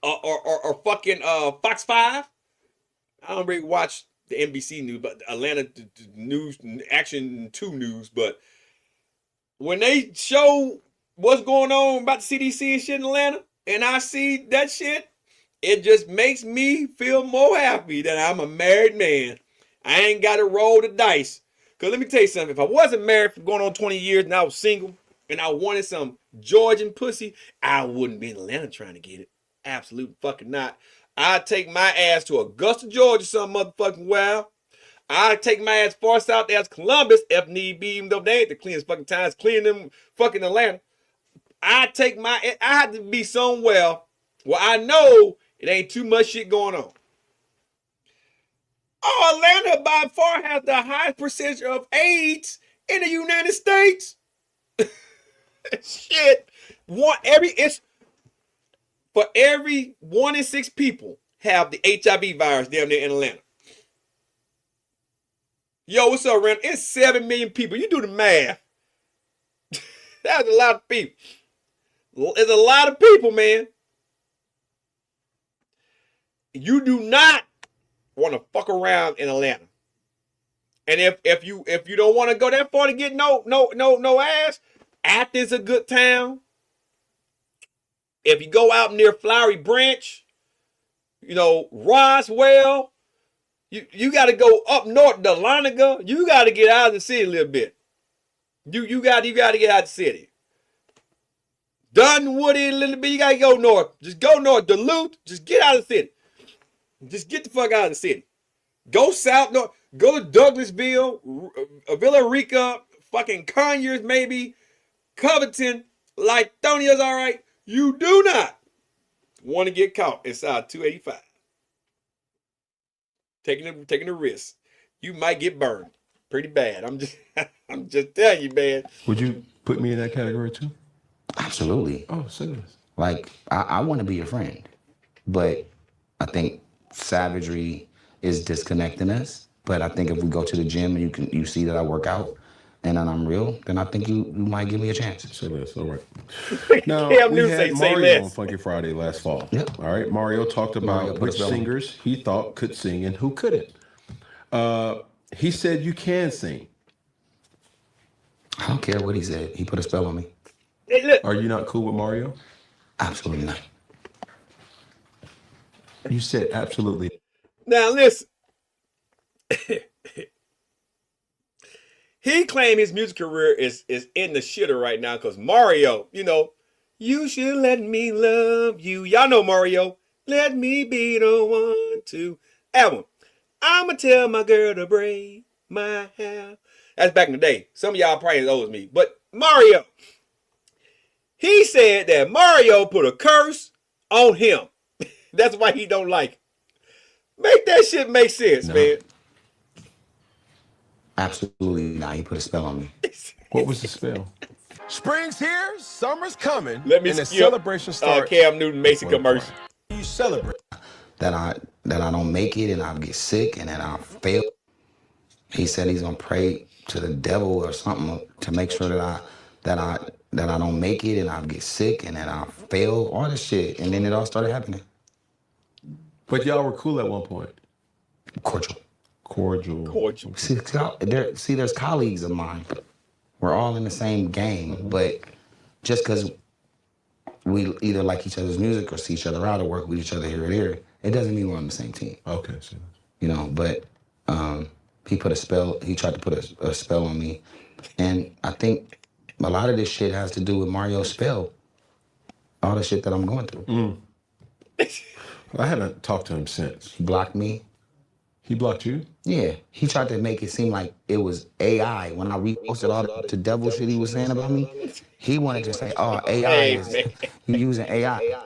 or fucking Fox 5. I don't really watch the NBC news, but the Atlanta news, Action 2 news. But when they show what's going on about the CDC and shit in Atlanta, and I see that shit, it just makes me feel more happy that I'm a married man. I ain't got to roll the dice. Because let me tell you something. If I wasn't married for going on 20 years and I was single and I wanted some Georgian pussy, I wouldn't be in Atlanta trying to get it. Absolutely fucking not. I'd take my ass to Augusta, Georgia, some motherfucking well. I'd take my ass far south as Columbus, if need be, even though they ain't the cleanest fucking times, cleaning them fucking Atlanta. I had to be somewhere where I know it ain't too much shit going on. Oh, Atlanta by far has the highest percentage of AIDS in the United States. Shit. For every 1 in 6 people have the HIV virus down there in Atlanta. Yo, what's up, Rand? It's 7 million people. You do the math. That's a lot of people. It's a lot of people, man. You do not want to fuck around in Atlanta. And if you don't want to go that far to get no ass, Athens a good town. If you go out near Flowery Branch, Roswell, you got to go up north to Dahlonega. You got to get out of the city a little bit. You got to get out of the city. Dunwoody a little bit. You got to go north. Just go north. Duluth. Just get out of the city. Just get the fuck out of the city. Go south north. Go to Douglasville, Villa Rica, fucking Conyers maybe, Covington, Litonia's all right. You do not want to get caught inside 285. Taking a risk. You might get burned pretty bad. I'm just telling you, man. Would you put me in that category too? Absolutely. Oh, serious. Like, I want to be your friend, but I think savagery is disconnecting us. But I think if we go to the gym and you see that I work out and that I'm real, then I think you might give me a chance. Say less, all right. Now, we had Mario on Funky Friday last fall. Yep. All right, Mario talked about which singers he thought could sing and who couldn't. He said you can sing. I don't care what he said. He put a spell on me. Hey, look. Are you not cool with Mario? Absolutely not. You said absolutely. Now listen. He claimed his music career is in the shitter right now because Mario, you should let me love you. Y'all know Mario. Let me be the one to. That one. I'ma tell my girl to braid my hair. That's back in the day. Some of y'all probably as old as me. But Mario, he said that Mario put a curse on him. That's why he don't like it. Make that shit make sense, man. Absolutely not. He put a spell on me. What was the spell? Spring's here, summer's coming, Let me and the skip celebration starts. Cam Newton Mason commercial. You celebrate. That I don't make it and I'll get sick and then I'll fail. He said he's gonna pray to the devil or something to make sure that I don't make it and I'll get sick and then I'll fail, all this shit. And then it all started happening. But y'all were cool at one point. Cordial. Cordial. See, there's colleagues of mine. We're all in the same game, but just because we either like each other's music or see each other out or work with each other here or there, it doesn't mean we're on the same team. Okay, so. You know, but he put a spell, he tried to put a spell on me. And I think a lot of this shit has to do with Mario's spell. All the shit that I'm going through. I haven't talked to him since. He blocked me. He blocked you? Yeah, he tried to make it seem like it was AI. When I reposted all the devil shit he was saying about me, he wanted to say, oh, AI is, you using AI.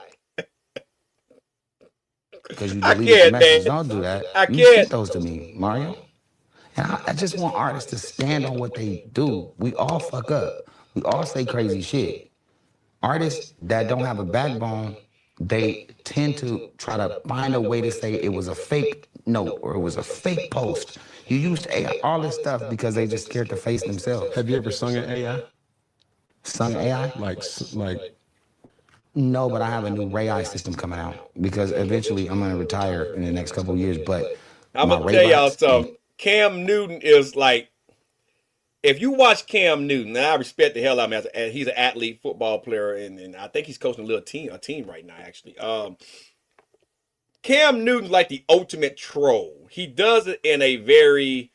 Because you deleted the message. Don't do that. You sent those to me, Mario. And I just want artists to stand on what they do. We all fuck up. We all say crazy shit. Artists that don't have a backbone, they tend to try to find a way to say it was a fake note or it was a fake post. You used AI, all this stuff because they just scared to face themselves. Have you ever sung an AI? Sung AI? Like. No, but I have a new Ray system coming out because eventually I'm gonna retire in the next couple of years. But I'm gonna tell y'all something. Cam Newton is like, if you watch Cam Newton, and I respect the hell out of him. He's an athlete, football player, and I think he's coaching a team right now, actually. Cam Newton's like the ultimate troll. He does it in a very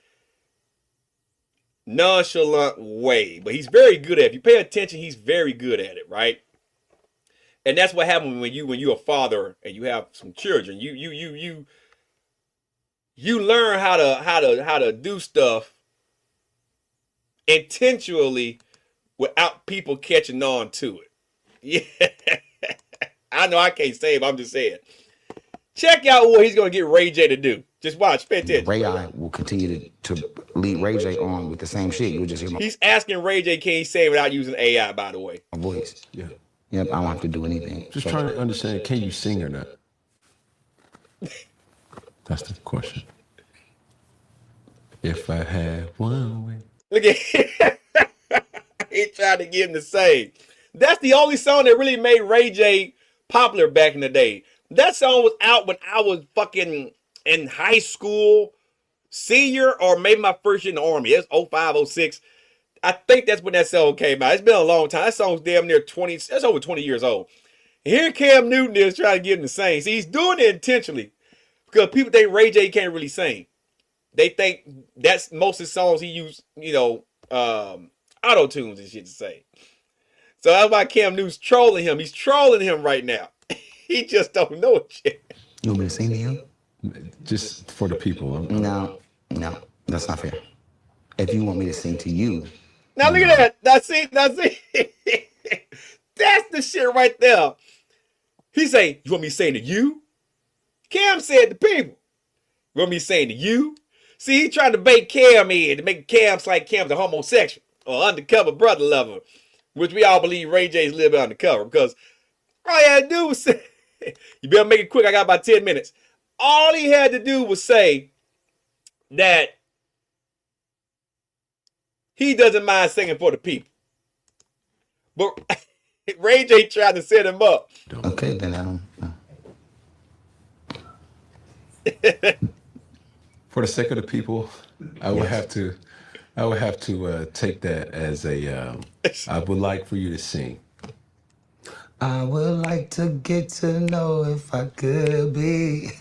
nonchalant way, but he's very good at it. If you pay attention, he's very good at it, right? And that's what happens when you're a father and you have some children. You learn how to do stuff intentionally without people catching on to it. Yeah. I know I can't say it, but I'm just saying. Check out what he's going to get Ray J to do. Just watch. Pay attention. Ray I will continue to lead Ray J on with the same shit. You'll just hear my He's asking Ray J, can he say it without using AI, by the way? my voice. Yeah. Yep, I don't have to do anything. Just trying to understand, can you sing or not? That's the question. If I had one way. Look at him. He tried to get him to sing. That's the only song that really made Ray J popular back in the day. That song was out when I was fucking in high school, senior, or maybe my first year in the Army. It's 05, 06. I think that's when that song came out. It's been a long time. That song's damn near 20, that's over 20 years old. And here Cam Newton is trying to get him to sing. See, he's doing it intentionally because people think Ray J can't really sing. They think that's most of the songs he used, auto-tunes and shit to say. So that's why Cam Newton's trolling him. He's trolling him right now. He just don't know it yet. You want me to sing to you? Just for the people. No, that's not fair. If you want me to sing to you. Now look at that. That's it. That's the shit right there. He say, you want me to sing to you? Cam said to people. You want me to sing to you? See, he trying to bait Cam in to make Cam like Cam's a homosexual or undercover brother lover, which we all believe Ray J's a little bit undercover because all he had to do was say, you better make it quick, I got about 10 minutes. All he had to do was say that he doesn't mind singing for the people. But Ray J tried to set him up. Okay, then I don't. For the sake of the people, I would have to take that as a. I would like for you to sing. I would like to get to know if I could be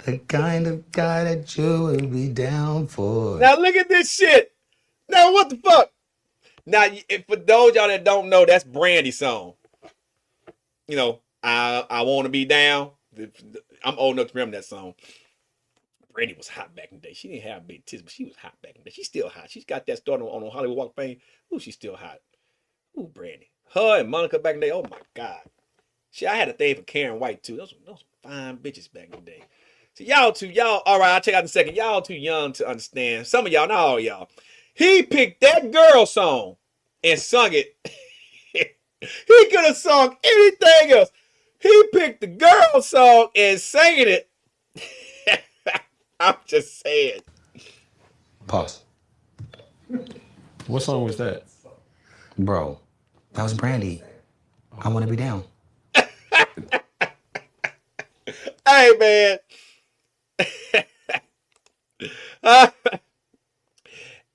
the kind of guy that you would be down for. Now look at this shit. Now what the fuck? Now, for those y'all that don't know, that's Brandy's song. I want to be down. I'm old enough to remember that song. Brandy was hot back in the day. She didn't have big tits, but she was hot back in the day. She's still hot. She's got that start on Hollywood Walk of Fame. Ooh, she's still hot. Ooh, Brandy. Her and Monica back in the day. Oh my God. I had a thing for Karen White too. Those fine bitches back in the day. So y'all, all right, I'll check out in a second. Y'all too young to understand. Some of y'all, not all y'all. He picked that girl song and sung it. He could have sung anything else. He picked the girl song and sang it. I'm just saying. Pause. What song was that? Bro, that was Brandy. I want to be down. Hey, man.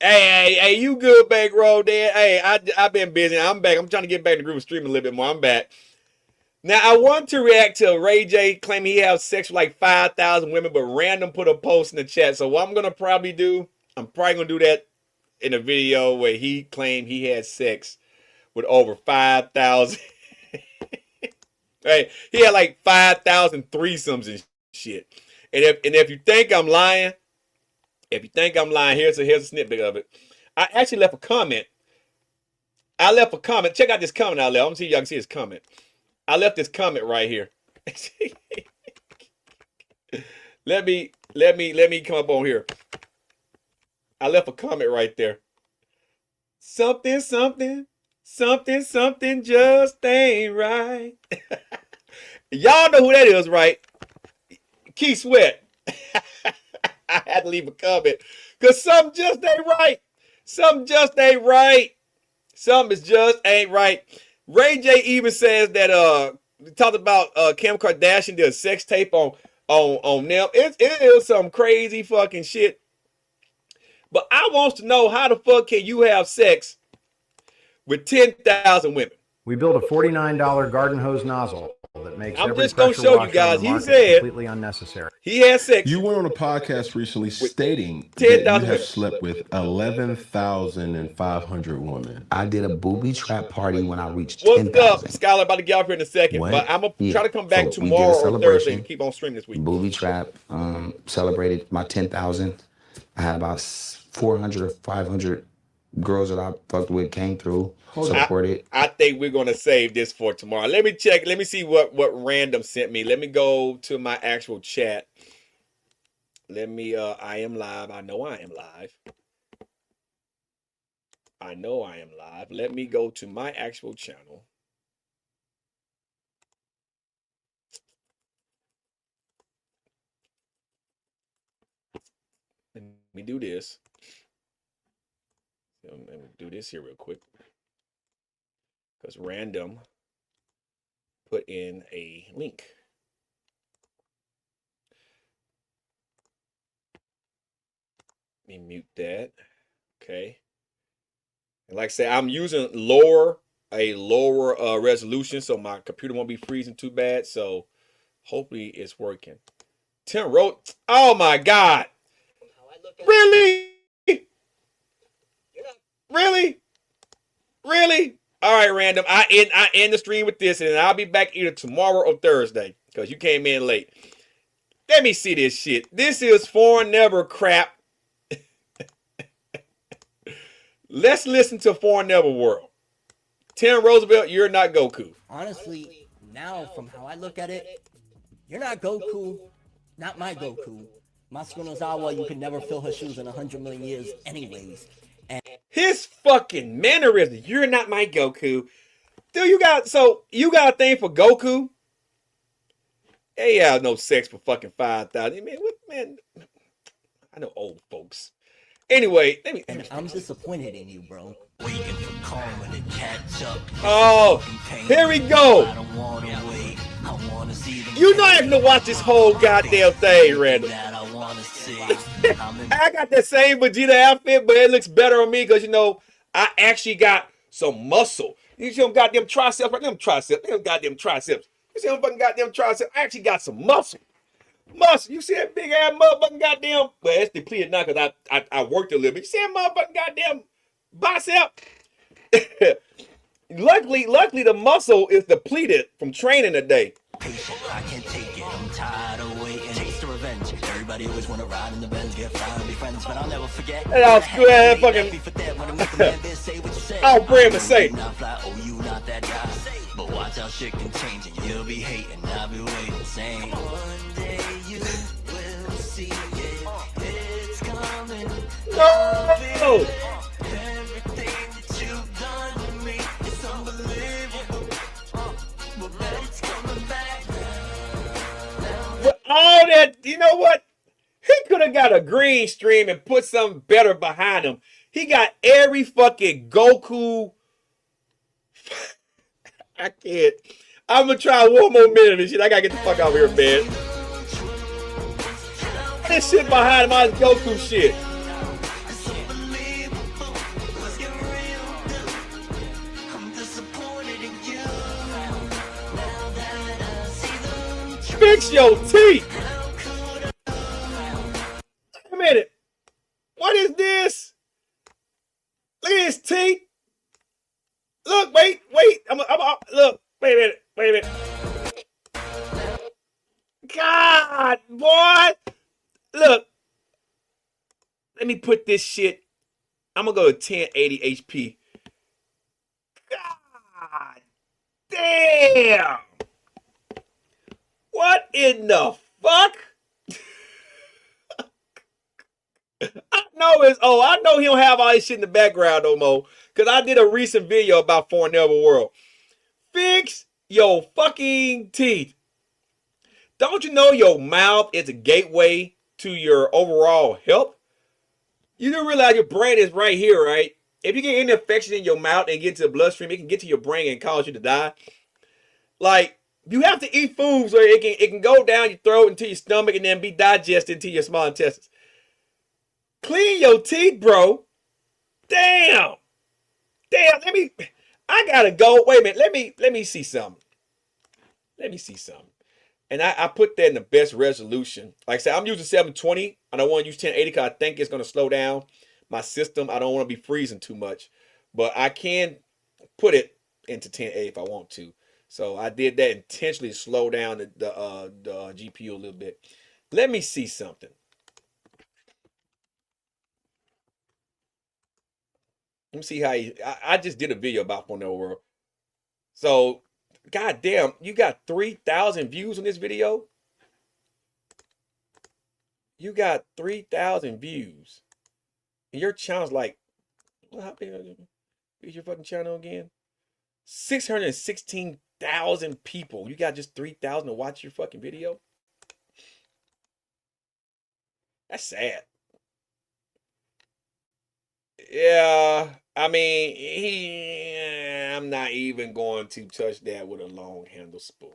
Hey, you good, Bankroll, Dad? Hey, I've been busy. I'm back. I'm trying to get back in the group of streaming a little bit more. I'm back. Now, I want to react to Ray J claiming he has sex with like 5,000 women, but Random put a post in the chat. So what I'm going to probably do, I'm probably going to do that in a video where he claimed he had sex with over 5,000. Right? He had like 5,000 threesomes and shit. And if you think I'm lying, here's a snippet of it. I actually left a comment. Check out this comment I left. I'm gonna see if y'all can see his comment. I left this comment right here. let me come up on here. I left a comment right there. Something just ain't right. Y'all know who that is, right? Keith Sweat. I had to leave a comment because something just ain't right. Something just ain't right. Ray J even says that talked about Kim Kardashian did a sex tape on them. It is some crazy fucking shit. But I want to know, how the fuck can you have sex with 10,000 women? We built a $49 garden hose nozzle that makes I'm every just gonna pressure show washer you guys. on the He market said completely unnecessary. he had sex. You went on a podcast recently stating that 10,000 you have women. slept with 11,500 women. I did a booby trap party when I reached What's 10,000. up, Skylar? About to get off here in a second, What? but I'm gonna Yeah. try to come back So we did a tomorrow or celebration. Thursday and keep on streaming this week. Booby trap, celebrated my 10,000. I had about 400 or 500 girls that I fucked with came through, supported. I think we're gonna save this for tomorrow. Let me check. Let me see what Random sent me. Let me go to my actual chat. Let me. I am live. I know I am live. Let me go to my actual channel. Let me do this. Let me do this here real quick. Because Random put in a link. Let me mute that. Okay. And like I said, I'm using a lower resolution, so my computer won't be freezing too bad. So hopefully it's working. Tim wrote, oh my God. Really? Really? All right, Random. I end the stream with this, and I'll be back either tomorrow or Thursday because you came in late. Let me see this shit. This is Foreign Never crap. Let's listen to Foreign Never World. Tim Roosevelt, you're not Goku. Honestly, now from how I look at it, you're not Goku, not my Goku. Masuko Nozawa, you could never fill her shoes in 100 million years anyways. And his fucking mannerism, you're not my Goku. Dude, you got a thing for Goku? Hey, yeah, no sex for fucking 5,000. Man, I know old folks. Anyway, and I'm disappointed in you, bro. Oh, here we go. You know I have to watch this whole goddamn thing, Randall. I got that same Vegeta outfit, but it looks better on me because, you know, I actually got some muscle. You see them goddamn triceps, right? Them goddamn triceps. You see them fucking goddamn triceps? I actually got some muscle. You see that big ass motherfucking goddamn, well, it's depleted now because I worked a little bit. You see that motherfucking goddamn bicep? Luckily the muscle is depleted from training today. I can't take it. I'm Everybody always wanna ride in the Benz, get fly and be friends, but I'll never forget. That all screw ass fucking. Oh, Brad Mercedes. Not fly, oh, you not that guy. But watch how shit can change and you'll be hating. I'll be waiting, saying one day you will see it. It's coming. No. Everything that you've done to me is unbelievable. But it's coming back. With all that, you know what? He could have got a green stream and put something better behind him. He got every fucking Goku. I can't. I'm gonna try one more minute of this shit. I gotta get the fuck out of here, man. This shit behind him, all this Goku shit. Fix your teeth. Wait a minute. What is this? Look at his teeth. Look, wait. Look, wait a minute. God, boy. Look. Let me put this shit. I'm gonna go to 1080 HP. God damn. What in the fuck? I know he don't have all this shit in the background no more. Because I did a recent video about Foreign Never World. Fix your fucking teeth. Don't you know your mouth is a gateway to your overall health? You do realize your brain is right here, right? If you get any infection in your mouth and get to the bloodstream, it can get to your brain and cause you to die. Like, you have to eat food so it can go down your throat into your stomach and then be digested into your small intestines. Clean your teeth, bro. Damn. I gotta go. Wait a minute. Let me see something. And I put that in the best resolution. Like I said, I'm using 720. I don't want to use 1080 because I think it's gonna slow down my system. I don't want to be freezing too much, but I can put it into 1080 if I want to. So I did that intentionally to slow down the GPU a little bit. Let me see something. Let me see how I just did a video about Foreign Never World. So, goddamn, you got 3,000 views on this video? You got 3,000 views. And your channel's like, well, how big is your fucking channel again? 616,000 people. You got just 3,000 to watch your fucking video? That's sad. Yeah, I mean, I'm not even going to touch that with a long handle spoon.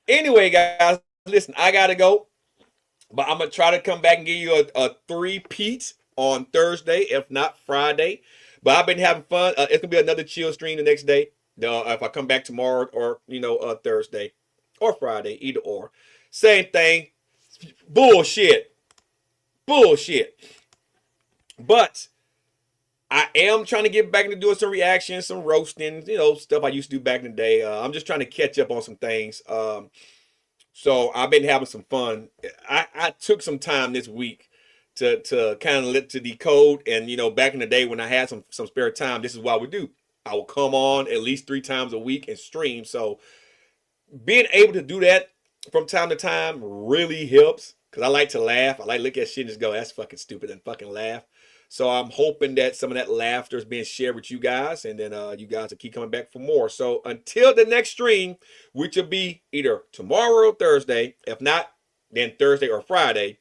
Anyway, guys, listen, I gotta go, but I'm gonna try to come back and give you a three-peat on Thursday, if not Friday. But I've been having fun. It's gonna be another chill stream the next day. If I come back tomorrow or Thursday or Friday, either or, same thing. Bullshit. But I am trying to get back into doing some reactions, some roasting, stuff I used to do back in the day. I'm just trying to catch up on some things. So I've been having some fun. I took some time this week to kind of to decode. And, back in the day when I had some spare time, this is what I would do. I will come on at least 3 times a week and stream. So being able to do that from time to time really helps. Because I like to laugh. I like to look at shit and just go, that's fucking stupid, and fucking laugh. So I'm hoping that some of that laughter is being shared with you guys. And then you guys will keep coming back for more. So until the next stream, which will be either tomorrow or Thursday. If not, then Thursday or Friday.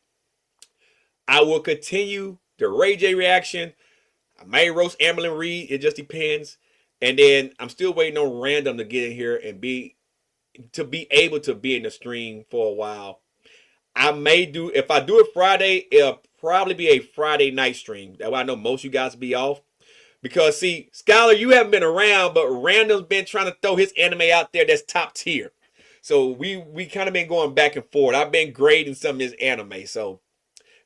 I will continue the Ray J reaction. I may roast Amberlyn Reed. It just depends. And then I'm still waiting on Random to get in here and be able to be in the stream for a while. I may do, if I do it Friday, it'll probably be a Friday night stream. That way I know most of you guys will be off. Because, see, Skylar, you haven't been around, but Random's been trying to throw his anime out there that's top tier. So we kind of been going back and forth. I've been grading some of his anime. So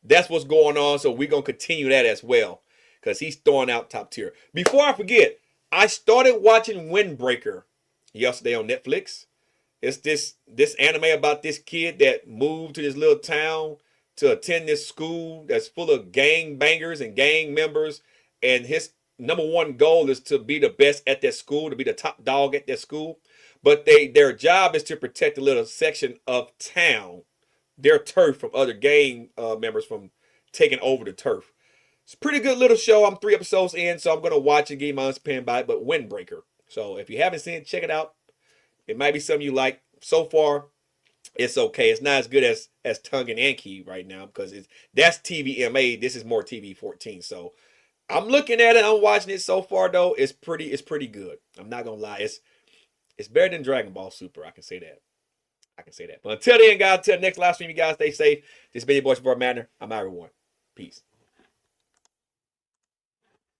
that's what's going on. So we're going to continue that as well. Because he's throwing out top tier. Before I forget, I started watching Windbreaker yesterday on Netflix. It's this anime about this kid that moved to this little town to attend this school that's full of gang bangers and gang members, and his number one goal is to be the best at that school, to be the top dog at that school. But their job is to protect a little section of town, their turf, from other gang members from taking over the turf. It's a pretty good little show. I'm 3 episodes in, so I'm going to watch and give my honest opinion by it, but Windbreaker. So if you haven't seen it, check it out. It might be something you like. So far, it's okay. It's not as good as Tongue and Anki right now, because that's TVMA. This is more TV 14. So I'm looking at it. I'm watching it. So far, though, it's pretty good. I'm not going to lie. It's better than Dragon Ball Super. I can say that. But until then, guys, until the next live stream, you guys stay safe. This has been your boy, Savar Matner. I'm out, everyone. Peace.